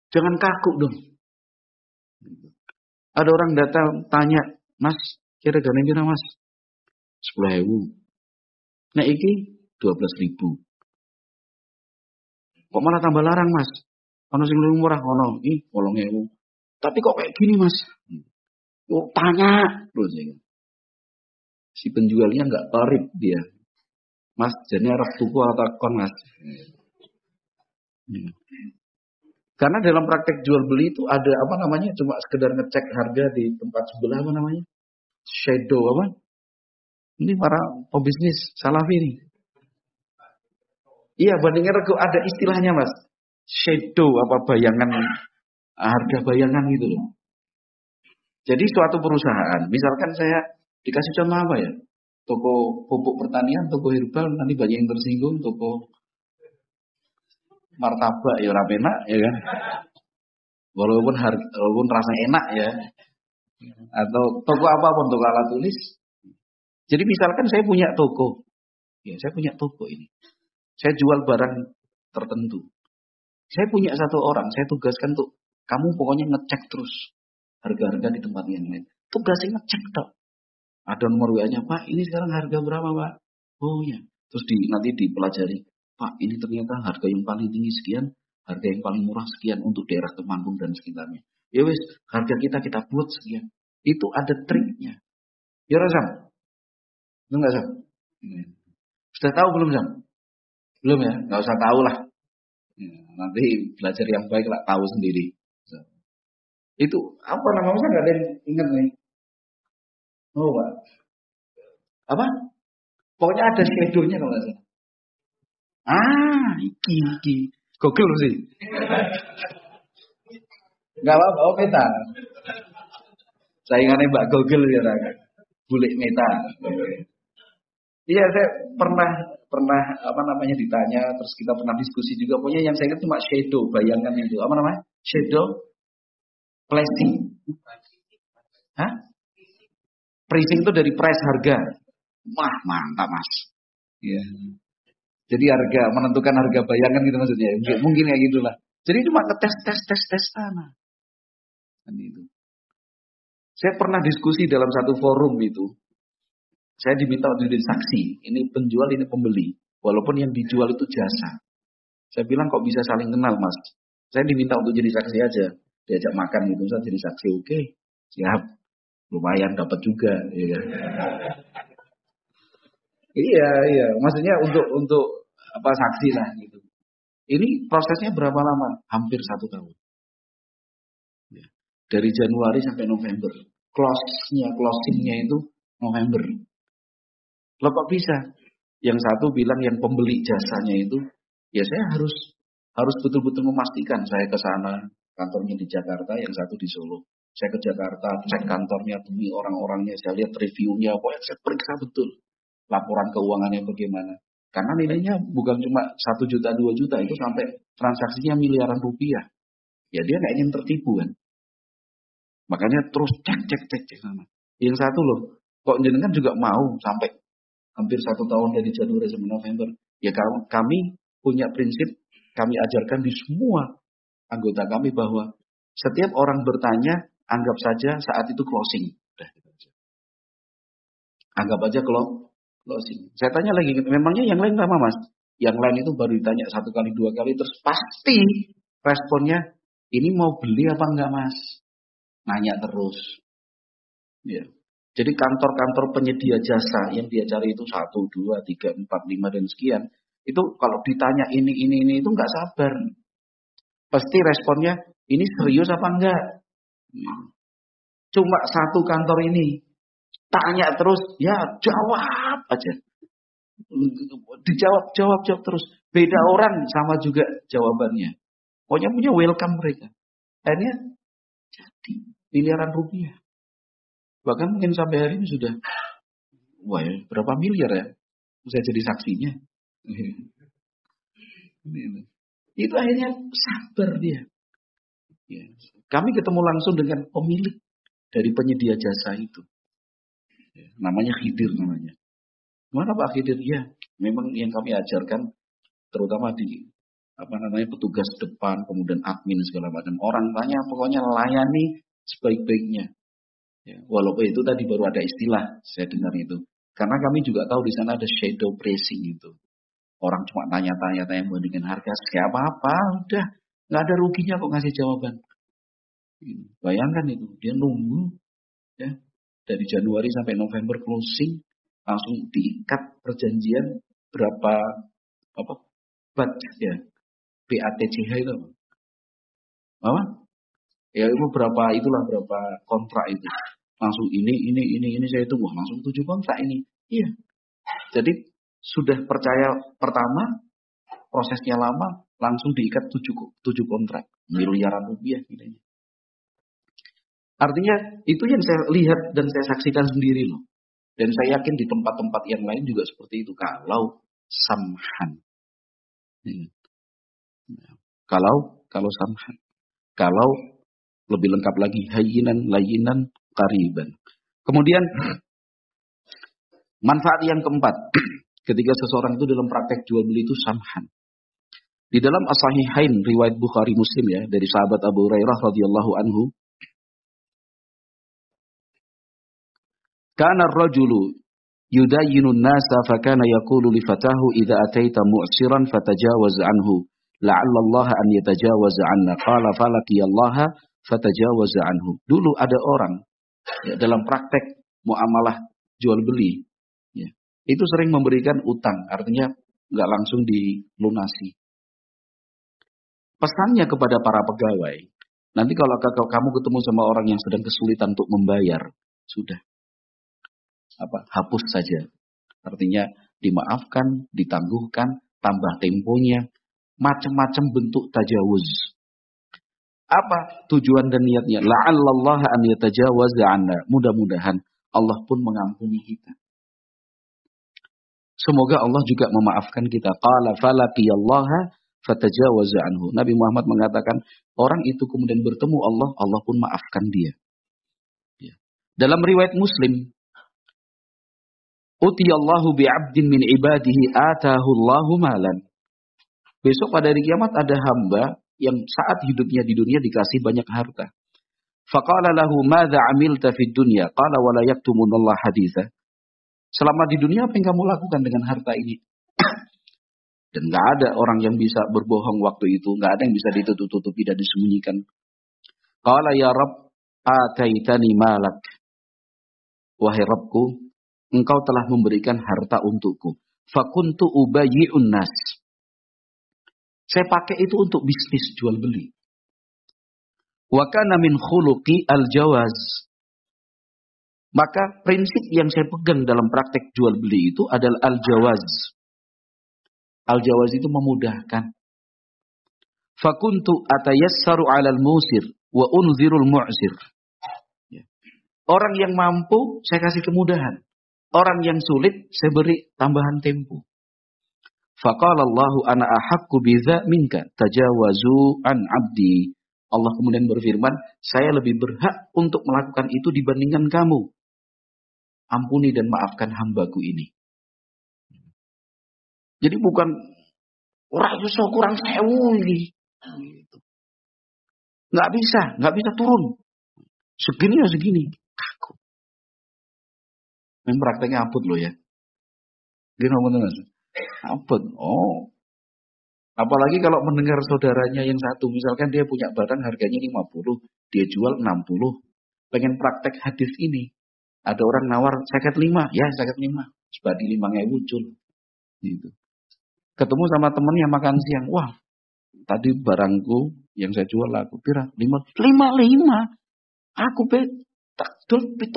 Jangan kaku dong. Ada orang datang tanya, Mas, kira-kira gini Mas? 10.000. Nah iki 12.000. Kok malah tambah larang Mas? Ono sing luwih murah ono, 8.000. Tapi kok kayak gini Mas? Tanya terus ya. Si penjualnya nggak qarib dia. Mas, jadi arep tuku atau kon Mas? Karena dalam praktek jual beli itu ada cuma sekedar ngecek harga di tempat sebelah shadow Ini para pebisnis salafi ini. Iya, bandingnya rego ada istilahnya Mas. Shadow bayangan, harga bayangan gitu loh. Jadi suatu perusahaan, misalkan saya dikasih contoh apa ya? Toko pupuk pertanian, toko herbal, nanti banyak yang tersinggung, toko martabak ya ora enak ya kan. Walaupun rasanya enak ya. Atau toko apapun, toko alat tulis. Jadi misalkan saya punya toko. Ya, saya punya toko ini. Saya jual barang tertentu. Saya punya satu orang, saya tugaskan tuh kamu pokoknya ngecek terus harga-harga di tempat yang lain. Tugasnya ngecek tok. Ada nomor WA-nya, Pak, ini sekarang harga berapa, Pak? Oh ya. Terus nanti dipelajari, Pak, ini ternyata harga yang paling tinggi sekian, harga yang paling murah sekian untuk daerah Temanggung dan sekitarnya. Ya wis, harga kita buat sekian. Itu ada triknya. Ya Razam? Enggak, Sam? Sudah tahu belum, Sam? Belum ya, nggak usah tahu lah. Ya, nanti belajar yang baik lah, tahu sendiri. Itu apa namanya? Saya nggak ada yang ingat nih. Oh, Pak. Apa? Pokoknya ada shadow-nya kalau nggak salah. Ah, iki. Google sih. Nggak apa-apa, oh Meta. Saingannya Mbak Google ya, bulik Meta. Iya, saya pernah apa namanya ditanya, terus kita pernah diskusi juga. Pokoknya yang saya ingat cuma shadow, bayangan itu. Apa namanya? Shadow pricing. Hah? Pricing itu dari price harga. Wah, mantap Mas. Iya. Jadi harga, menentukan harga bayangan gitu maksudnya. Mungkin kayak gitulah. Jadi cuma tes sana. Kan itu. Saya pernah diskusi dalam satu forum itu. Saya diminta untuk jadi saksi. Ini penjual, ini pembeli. Walaupun yang dijual itu jasa. Saya bilang kok bisa saling kenal Mas. Saya diminta untuk jadi saksi aja. Diajak makan gitu, saya jadi saksi. Oke, siap. Lumayan dapat juga. Ya. Iya. Maksudnya untuk apa saksi lah gitu. Ini prosesnya berapa lama? Hampir 1 tahun. Ya. Dari Januari sampai November. Closingnya itu November. Loh kok bisa? Yang satu bilang yang pembeli jasanya itu, ya saya harus betul-betul memastikan saya ke sana, kantornya di Jakarta, yang satu di Solo. Saya ke Jakarta, cek kantornya, temui orang-orangnya, saya lihat reviewnya, pokoknya saya periksa betul laporan keuangannya bagaimana. Karena nilainya bukan cuma 1 juta, 2 juta, itu sampai transaksinya miliaran rupiah. Ya dia nggak ingin tertipu kan. Makanya terus cek sana. Yang satu loh, kok jenengan juga mau sampai hampir 1 tahun dari Januari sampai November. Ya kami punya prinsip, kami ajarkan di semua anggota kami bahwa setiap orang bertanya, anggap saja saat itu closing. Udah, gitu aja. Anggap aja closing. Saya tanya lagi, memangnya yang lain lama Mas? Yang lain itu baru ditanya 1 kali, 2 kali, terus pasti responnya, ini mau beli apa enggak Mas? Nanya terus. Ya. Jadi kantor-kantor penyedia jasa yang dia cari itu 1, 2, 3, 4, 5 dan sekian. Itu kalau ditanya ini itu nggak sabar. Pasti responnya ini serius apa enggak? Cuma 1 kantor ini. Tanya terus, ya jawab aja. Jawab terus. Beda orang sama juga jawabannya. Pokoknya punya welcome mereka. Akhirnya jadi miliaran rupiah. Bahkan mungkin sampai hari ini sudah, wah ya, berapa miliar ya? Saya jadi saksinya. Itu akhirnya sabar dia. Ya. Kami ketemu langsung dengan pemilik dari penyedia jasa itu. Ya. Namanya Khidir namanya. Mana Pak Khidir? Ya, memang yang kami ajarkan, terutama di petugas depan, kemudian admin segala macam. Orang tanya pokoknya layani sebaik-baiknya. Ya, walaupun itu tadi baru ada istilah, saya dengar itu. Karena kami juga tahu di sana ada shadow pricing itu. Orang cuma tanya bandingkan harga, siapa apa, udah nggak ada ruginya kok ngasih jawaban. Bayangkan itu, dia nunggu ya dari Januari sampai November closing, langsung diikat perjanjian berapa BAT ya, BATCH itu apa? Ya itu berapa kontrak itu. Langsung ini saya tunggu langsung 7 kontrak ini. Iya. Jadi sudah percaya pertama, prosesnya lama, langsung diikat 7 kontrak. Miliaran rupiah nilainya. Artinya itu yang saya lihat dan saya saksikan sendiri loh. Dan saya yakin di tempat-tempat yang lain juga seperti itu. Kalau samhan. Kalau samhan. Kalau lebih lengkap lagi hayyinan, layyinan, qariban. Kemudian manfaat yang keempat, ketika seseorang itu dalam praktek jual beli itu samhan. Di dalam as-sahihain riwayat Bukhari Muslim ya dari sahabat Abu Hurairah radhiyallahu anhu, kana ar-rajulu yudayyinu an-nasa fa kana yaqulu li fatahu idza ataita mu'siran fatajawaz anhu la'alla Allah an yatajawaza 'anna qala falaki Allah fatajawaza anhu. Dulu ada orang ya, dalam praktek muamalah jual beli ya, itu sering memberikan utang, artinya nggak langsung dilunasi. Pesannya kepada para pegawai, nanti kalau kamu ketemu sama orang yang sedang kesulitan untuk membayar, sudah, hapus saja. Artinya dimaafkan, ditangguhkan, tambah temponya, macam-macam bentuk tajawuz. Apa tujuan dan niatnya? La'allallaha an yatajawaza 'anna. Mudah-mudahan Allah pun mengampuni kita. Semoga Allah juga memaafkan kita. Qala falaqiyallaha fatajawaza anhu. Nabi Muhammad mengatakan, orang itu kemudian bertemu Allah, Allah pun maafkan dia. Ya. Dalam riwayat Muslim, utiyallahu bi'abdin min ibadihi atahu Allahu malan. Besok pada hari kiamat ada hamba yang saat hidupnya di dunia dikasih banyak harta. Faqala lahu madza amilta fid dunya? Qala wala yaktumunallah haditha. Selama di dunia apa yang kamu lakukan dengan harta ini? Dan nggak ada orang yang bisa berbohong waktu itu, nggak ada yang bisa ditutup-tutupi dan disembunyikan. Qala ya Rabb, ataitani malak. Wahai Rabbku, engkau telah memberikan harta untukku. Fakuntu ubayyi'un nas. Saya pakai itu untuk bisnis jual beli. Wa kana min khuluqi al-jawaz. Maka prinsip yang saya pegang dalam praktek jual beli itu adalah al-jawaz. Al-jawaz itu memudahkan. Fakuntu atayassaru 'alal musir wa unzirul mu'sir. Orang yang mampu saya kasih kemudahan. Orang yang sulit saya beri tambahan tempo. Faqala Allahu ana ahaqqu bidza minka tajawazu an 'abdi. Allah kemudian berfirman, saya lebih berhak untuk melakukan itu dibandingkan kamu. Ampuni dan maafkan hambaku ini. Jadi bukan orang itu kurang sewu ini. Nggak bisa turun. Segini ya segini. Aku. Ini prakteknya abot loh ya. Gini ngomong mas. Abot. Oh. Apalagi kalau mendengar saudaranya yang satu, misalkan dia punya barang harganya 50, dia jual 60. Pengen praktek hadis ini. Ada orang nawar 55, ya 55. Sebadi 5.000 muncul. Gitu. Ketemu sama temennya makan siang. Wah, tadi barangku yang saya jual aku kira 55. Aku tak jual 70.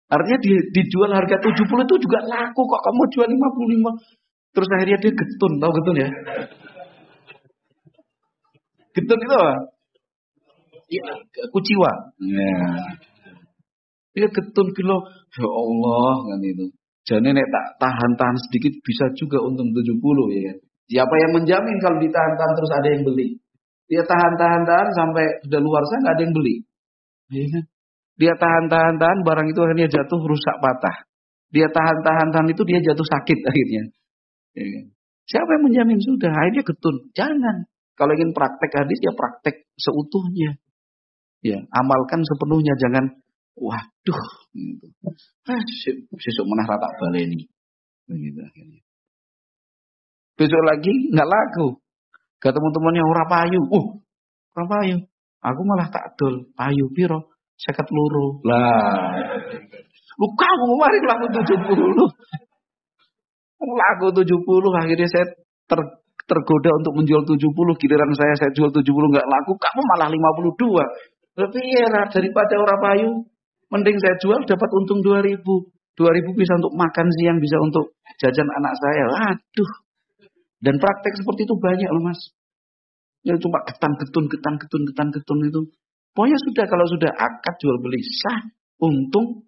Artinya dijual harga 70 itu juga laku kok, kamu jual 55. Terus akhirnya dia getun, tahu getun ya? Getun itu apa? Ya, kuciwa. Ya. Dia getun kilo, ya Allah kan itu. Jadi nek tak tahan-tahan sedikit bisa juga untung 70 ya kan. Siapa yang menjamin kalau ditahan-tahan terus ada yang beli? Dia tahan-tahan sampai sudah luar sana nggak ada yang beli. Ya kan? Dia tahan-tahan barang itu akhirnya jatuh rusak patah. Dia tahan-tahan itu dia jatuh sakit akhirnya. Ya kan? Siapa yang menjamin sudah? Akhirnya getun. Jangan. Kalau ingin praktek hadis ya praktek seutuhnya. Ya, amalkan sepenuhnya, jangan waduh gitu. Sesuk menah tak baleni. Begitu akhirnya. Besok lagi enggak laku. Ketemu temannya ora payu. Ora payu. Aku malah tak dol payu piro? 52. Lah. Lu kamu kemarin laku 70. Laku 70 akhirnya saya tergoda untuk menjual 70, giliran saya jual 70 enggak laku, kamu malah 52. Lebih ya daripada orang payu, mending saya jual dapat untung 2.000. 2.000 bisa untuk makan siang, bisa untuk jajan anak saya. Aduh. Dan praktek seperti itu banyak loh mas. Ya cuma ketun itu. Pokoknya sudah, kalau sudah akad jual beli sah, untung,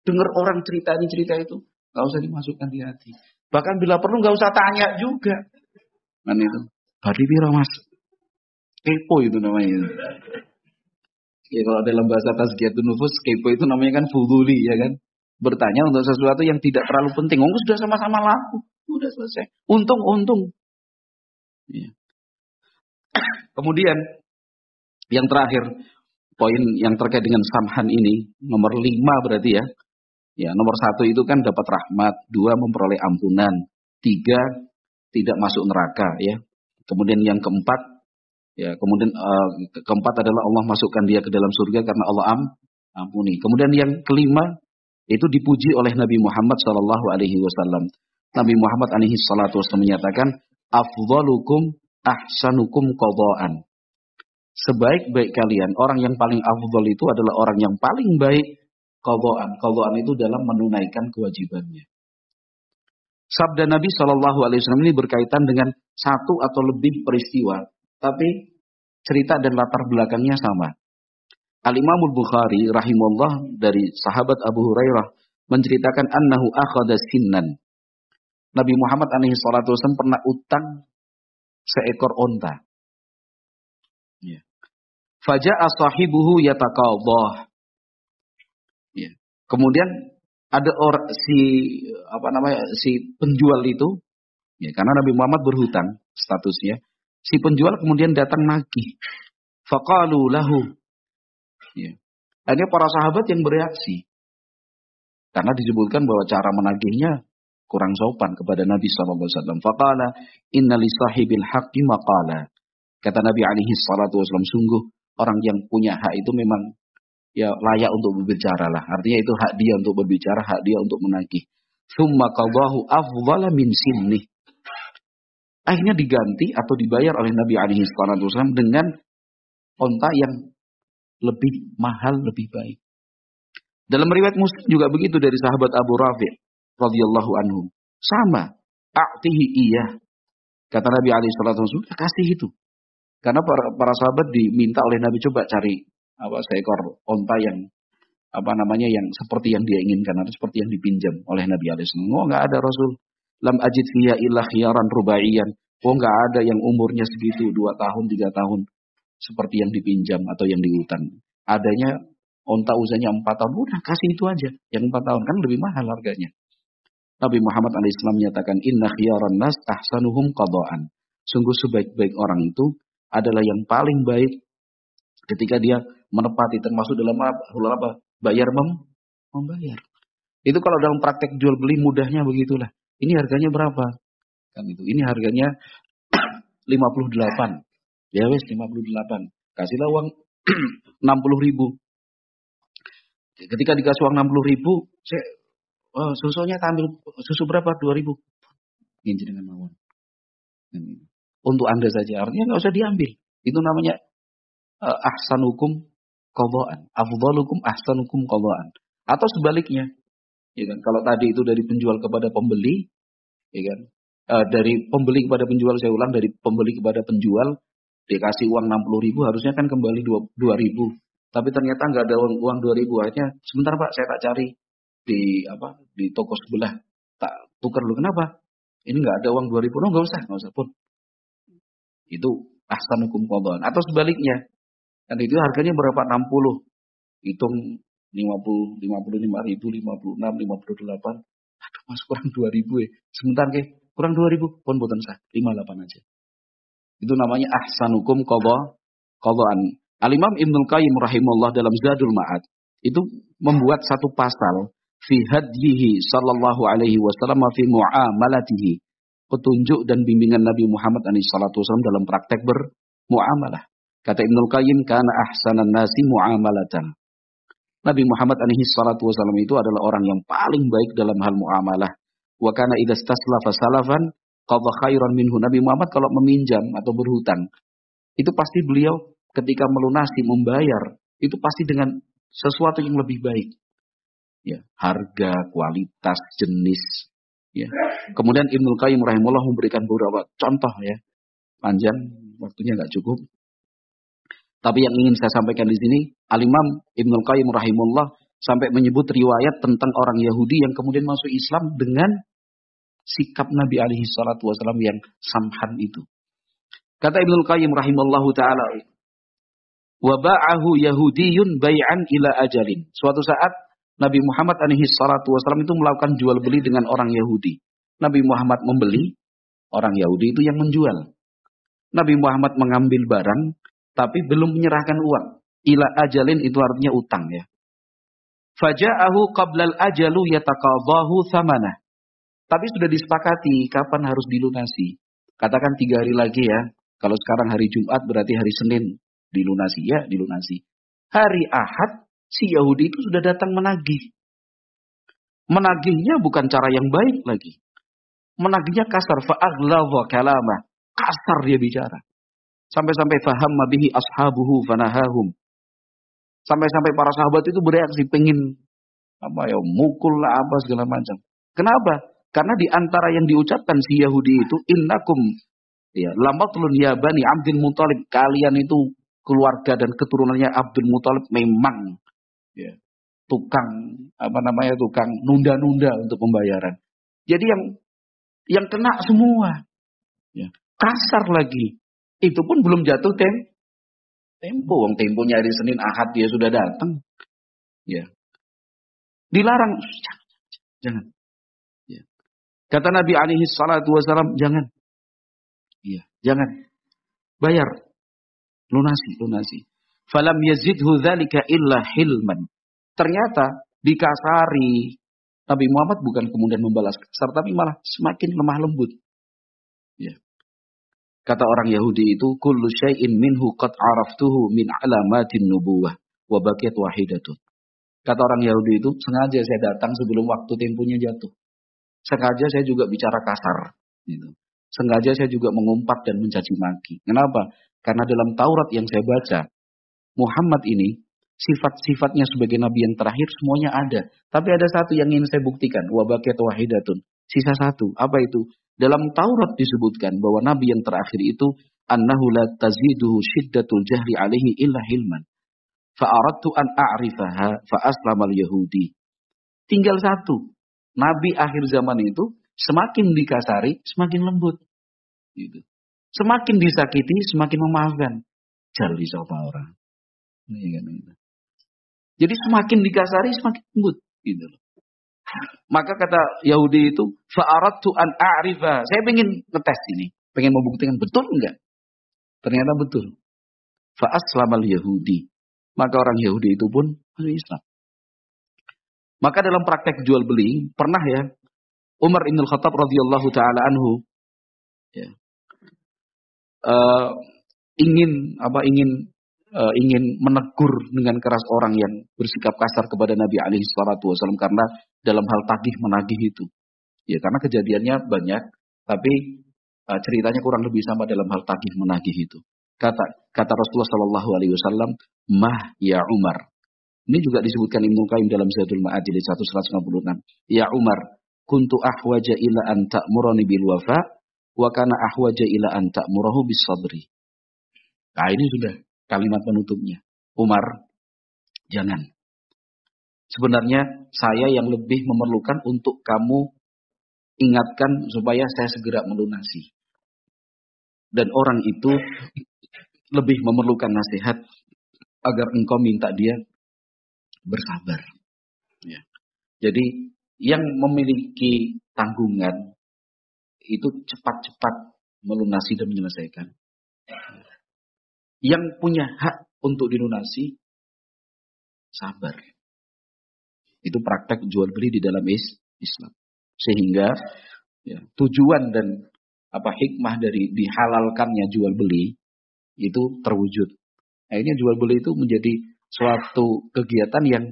dengar orang cerita itu, nggak usah dimasukkan di hati. Bahkan bila perlu nggak usah tanya juga. Kan itu. Badi piro mas? Kepo itu namanya. Ya kalau dalam bahasa tazkiyatun nufus, kepo itu namanya kan fuduli ya kan. Bertanya untuk sesuatu yang tidak terlalu penting. Sudah sama-sama laku. Sudah selesai. Untung. Ya. Kemudian yang terakhir, poin yang terkait dengan samhan ini, nomor 5 berarti ya. Ya, nomor 1 itu kan dapat rahmat, 2 memperoleh ampunan, 3 tidak masuk neraka ya. Kemudian yang keempat, keempat adalah Allah masukkan dia ke dalam surga karena Allah ampuni. Kemudian yang kelima, Itu dipuji oleh Nabi Muhammad sallallahu alaihi wasallam. Nabi Muhammad alaihi salatu wasallam menyatakan, afdalukum ahsanukum qadaan. Sebaik-baik kalian, orang yang paling afdal itu adalah orang yang paling baik qadaan. Qadaan itu dalam menunaikan kewajibannya. Sabda Nabi sallallahu alaihi wasallam ini berkaitan dengan satu atau lebih peristiwa, tapi cerita dan latar belakangnya sama. Al-Imamul Bukhari rahimahullah dari sahabat Abu Hurairah menceritakan annahu akhadha sinnan. Nabi Muhammad alaihi salatu wasallam pernah utang seekor onta. Ya. Faja'a sahibuhu yataqadhah. Ya. Kemudian ada orang si penjual itu, ya, karena Nabi Muhammad berhutang statusnya. Si penjual kemudian datang nagih. Faqalu lahu. Ya. Akhirnya para sahabat yang bereaksi. Karena disebutkan bahwa cara menagihnya kurang sopan kepada Nabi SAW. Faqala inna li sahibil haqqi maqala. Kata Nabi alaihi salatu wasallam, sungguh orang yang punya hak itu memang ya layak untuk berbicara lah. Artinya itu hak dia untuk berbicara, hak dia untuk menagih. Summa qadahu afdhala min sinnih. Akhirnya diganti atau dibayar oleh Nabi alaihi salatu wasallam dengan onta yang lebih mahal, lebih baik. Dalam riwayat Muslim juga begitu dari sahabat Abu Rafi' radhiyallahu anhu. Sama, a'tihi iyah. Kata Nabi alaihi salatu wasallam, kasih itu. Karena para sahabat diminta oleh Nabi, coba cari seekor onta yang yang seperti yang dia inginkan atau seperti yang dipinjam oleh Nabi alaihi salatu wasallam. Oh, enggak ada Rasul. Lam ajid fiya illa khiyaran rubaiyan. Oh, enggak ada yang umurnya segitu, 2 tahun, 3 tahun. Seperti yang dipinjam atau yang diutang. Adanya onta usianya 4 tahun, udah kasih itu aja. Yang 4 tahun kan lebih mahal harganya. Nabi Muhammad alaihissalam menyatakan, inna khiyaran nas ahsanuhum qadaan. Sungguh sebaik-baik orang itu adalah yang paling baik ketika dia menepati, termasuk dalam apa? Bayar membayar. Itu kalau dalam praktek jual beli mudahnya begitulah. Ini harganya berapa? Kan itu. Ini harganya 58. Ya wes 58. Kasihlah uang 60.000. Ketika dikasih uang 60.000, susunya ambil susu berapa? 2.000. Ini dengan mawon. Untuk Anda saja. Artinya nggak usah diambil. Itu namanya ahsanukum qadaan. Afdalukum ahsanukum qadaan. Atau sebaliknya. Ya kan? Kalau tadi itu dari penjual kepada pembeli, ya kan? Dari pembeli kepada penjual, saya ulang, dari pembeli kepada penjual, dikasih uang 60.000, harusnya kan kembali 2.000. Tapi ternyata nggak ada uang 2.000. Akhirnya, sebentar Pak, saya tak cari di toko sebelah. Tak tukar dulu. Kenapa? Ini nggak ada uang 2.000. No, nggak usah pun. Itu ahsanukum qadaan. Atau sebaliknya. Dan itu harganya berapa? 60. Hitung 50, 55.000, 56, 58. Aduh mas, kurang 2.000 ya. Sebentar ke, kurang 2.000. Pun boten sah. 58 aja. Itu namanya ahsanukum qadaan. Al-Imam Ibnul Qayyim rahimahullah dalam Zadul Ma'ad itu membuat satu pasal fi hadyihi sallallahu alaihi wasallam fi muamalatihi, petunjuk dan bimbingan Nabi Muhammad SAW dalam praktek bermuamalah. Kata Ibnul Qayyim, kana ahsanan nasi muamalatan. Nabi Muhammad SAW itu adalah orang yang paling baik dalam hal muamalah. Wa kana idza staslafa salafan qadha khairan minhu. Nabi Muhammad kalau meminjam atau berhutang, itu pasti beliau ketika melunasi, membayar, itu pasti dengan sesuatu yang lebih baik. Ya, harga, kualitas, jenis. Ya. Kemudian Ibnul Qayyim rahimahullah memberikan beberapa contoh ya. Panjang, waktunya nggak cukup. Tapi yang ingin saya sampaikan di sini, Al-Imam Ibnul Qayyim rahimahullah sampai menyebut riwayat tentang orang Yahudi yang kemudian masuk Islam dengan sikap Nabi alaihi salatu wasallam yang samhan itu. Kata Ibnul Qayyim rahimahullahu ta'ala, wa ba'ahu yahudiyun bai'an ila ajalin. Suatu saat Nabi Muhammad alaihi salatu wasallam itu melakukan jual beli dengan orang Yahudi. Nabi Muhammad membeli, orang Yahudi itu yang menjual. Nabi Muhammad mengambil barang tapi belum menyerahkan uang. Ila ajalin itu artinya utang ya. Faja'ahu qablal ajalu yataqadahu thamanah. Tapi sudah disepakati kapan harus dilunasi. Katakan 3 hari lagi ya. Kalau sekarang hari Jumat berarti hari Senin dilunasi ya, dilunasi. Hari Ahad si Yahudi itu sudah datang menagih. Menagihnya bukan cara yang baik lagi. Menagihnya kasar. Fa'agladha kalamah. Kasar dia bicara. Sampai-sampai fahamma bihi ashabuhu fanahahum. Sampai-sampai para sahabat itu bereaksi, pengen mukul lah apa segala macam. Kenapa? Karena di antara yang diucapkan si Yahudi itu, innakum lamatlun ya bani Abdul Muthalib, kalian itu keluarga dan keturunannya Abdul Muthalib memang tukang tukang nunda-nunda untuk pembayaran. Jadi yang kena semua. Kasar lagi. Itu pun belum jatuh tempo. Temponya hari Senin Ahad dia sudah datang. Dilarang. Jangan. Kata Nabi alaihi salatu wasallam, jangan. Jangan. Bayar. Lunasi. Falam yazidhu dzalika illa hilman. Ternyata dikasari. Nabi Muhammad bukan kemudian membalas kasar, tapi malah semakin lemah lembut. Kata orang Yahudi itu, kullu syai'in minhu qad araftuhu min alamatin nubuwah wa baqiyat wahidatun. Kata orang Yahudi itu, sengaja saya datang sebelum waktu temponya jatuh. Sengaja saya juga bicara kasar. Sengaja saya juga mengumpat dan mencaci maki. Kenapa? Karena dalam Taurat yang saya baca, Muhammad ini, sifat-sifatnya sebagai nabi yang terakhir semuanya ada. Tapi ada satu yang ingin saya buktikan. Wa baqiyat wahidatun. Sisa satu. Apa itu? Dalam Taurat disebutkan bahwa nabi yang terakhir itu annahu la taziduhu syiddatul jahli alaihi illa hilman. Fa'aradtu an a'rifaha fa aslamal yahudi. Tinggal satu. Nabi akhir zaman itu semakin dikasari, semakin lembut. Semakin disakiti, semakin memaafkan. Jali sapa orang. Jadi semakin dikasari, semakin lembut. Maka kata Yahudi itu, fa'aradtu an a'rifa. Saya pengen ngetes ini. Pengen membuktikan betul enggak? Ternyata betul. Fa'aslamal Yahudi. Maka orang Yahudi itu pun masuk Islam. Maka dalam praktek jual beli, pernah Umar bin Khattab radhiyallahu taala anhu ingin menegur dengan keras orang yang bersikap kasar kepada Nabi alaihi salatu wasallam karena dalam hal tagih menagih itu. Karena kejadiannya banyak, tapi ceritanya kurang lebih sama dalam hal tagih menagih itu. Kata Rasulullah sallallahu alaihi wasallam, "Mah ya Umar." Ini juga disebutkan Ibnu Qayyim dalam Zadul Ma'ad jilid 156. "Ya Umar, kuntu ahwaja ila an ta'murani bil wafa wa kana ahwaja ila an ta'murahu bis sabri." Nah, ini sudah kalimat penutupnya. Umar, jangan. Sebenarnya saya yang lebih memerlukan untuk kamu ingatkan supaya saya segera melunasi. Dan orang itu lebih memerlukan nasihat agar engkau minta dia bersabar. Jadi yang memiliki tanggungan itu cepat-cepat melunasi dan menyelesaikan. Yang punya hak untuk dilunasi, sabar. Itu praktek jual beli di dalam Islam. Sehingga tujuan dan hikmah dari dihalalkannya jual beli itu terwujud. Akhirnya jual beli itu menjadi suatu kegiatan yang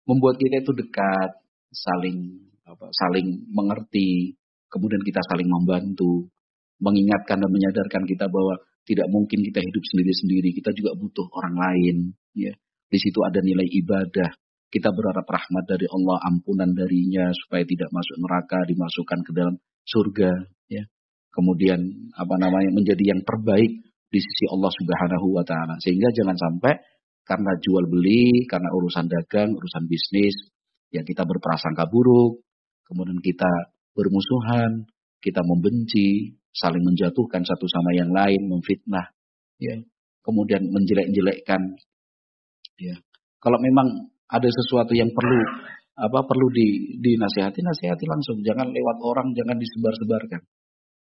membuat kita itu dekat, saling mengerti, kemudian kita saling membantu, mengingatkan dan menyadarkan kita bahwa tidak mungkin kita hidup sendiri-sendiri, kita juga butuh orang lain. Di situ ada nilai ibadah. Kita berharap rahmat dari Allah, ampunan darinya supaya tidak masuk neraka, dimasukkan ke dalam surga. Kemudian menjadi yang terbaik di sisi Allah Subhanahu wa taala. Sehingga jangan sampai karena jual beli, karena urusan dagang, urusan bisnis, kita berprasangka buruk, kemudian kita bermusuhan, kita membenci, saling menjatuhkan satu sama yang lain, memfitnah, kemudian menjelek-jelekkan. Kalau memang ada sesuatu yang perlu dinasihati, nasihati langsung, jangan lewat orang, jangan disebar-sebarkan.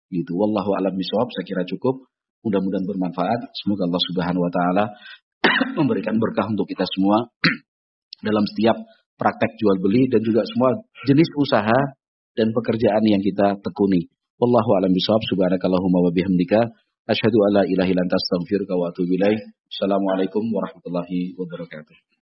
Gitu. Wallahu a'lam bishawab. Saya kira cukup. Mudah-mudahan bermanfaat. Semoga Allah Subhanahu wa taala memberikan berkah untuk kita semua dalam setiap praktek jual beli dan juga semua jenis usaha dan pekerjaan yang kita tekuni. Wallahu a'lam bishawab. Subhanakallahumma wa bihamdika asyhadu an la ilaha illa anta astaghfiruka wa atubu ilaik. Assalamualaikum warahmatullahi wabarakatuh.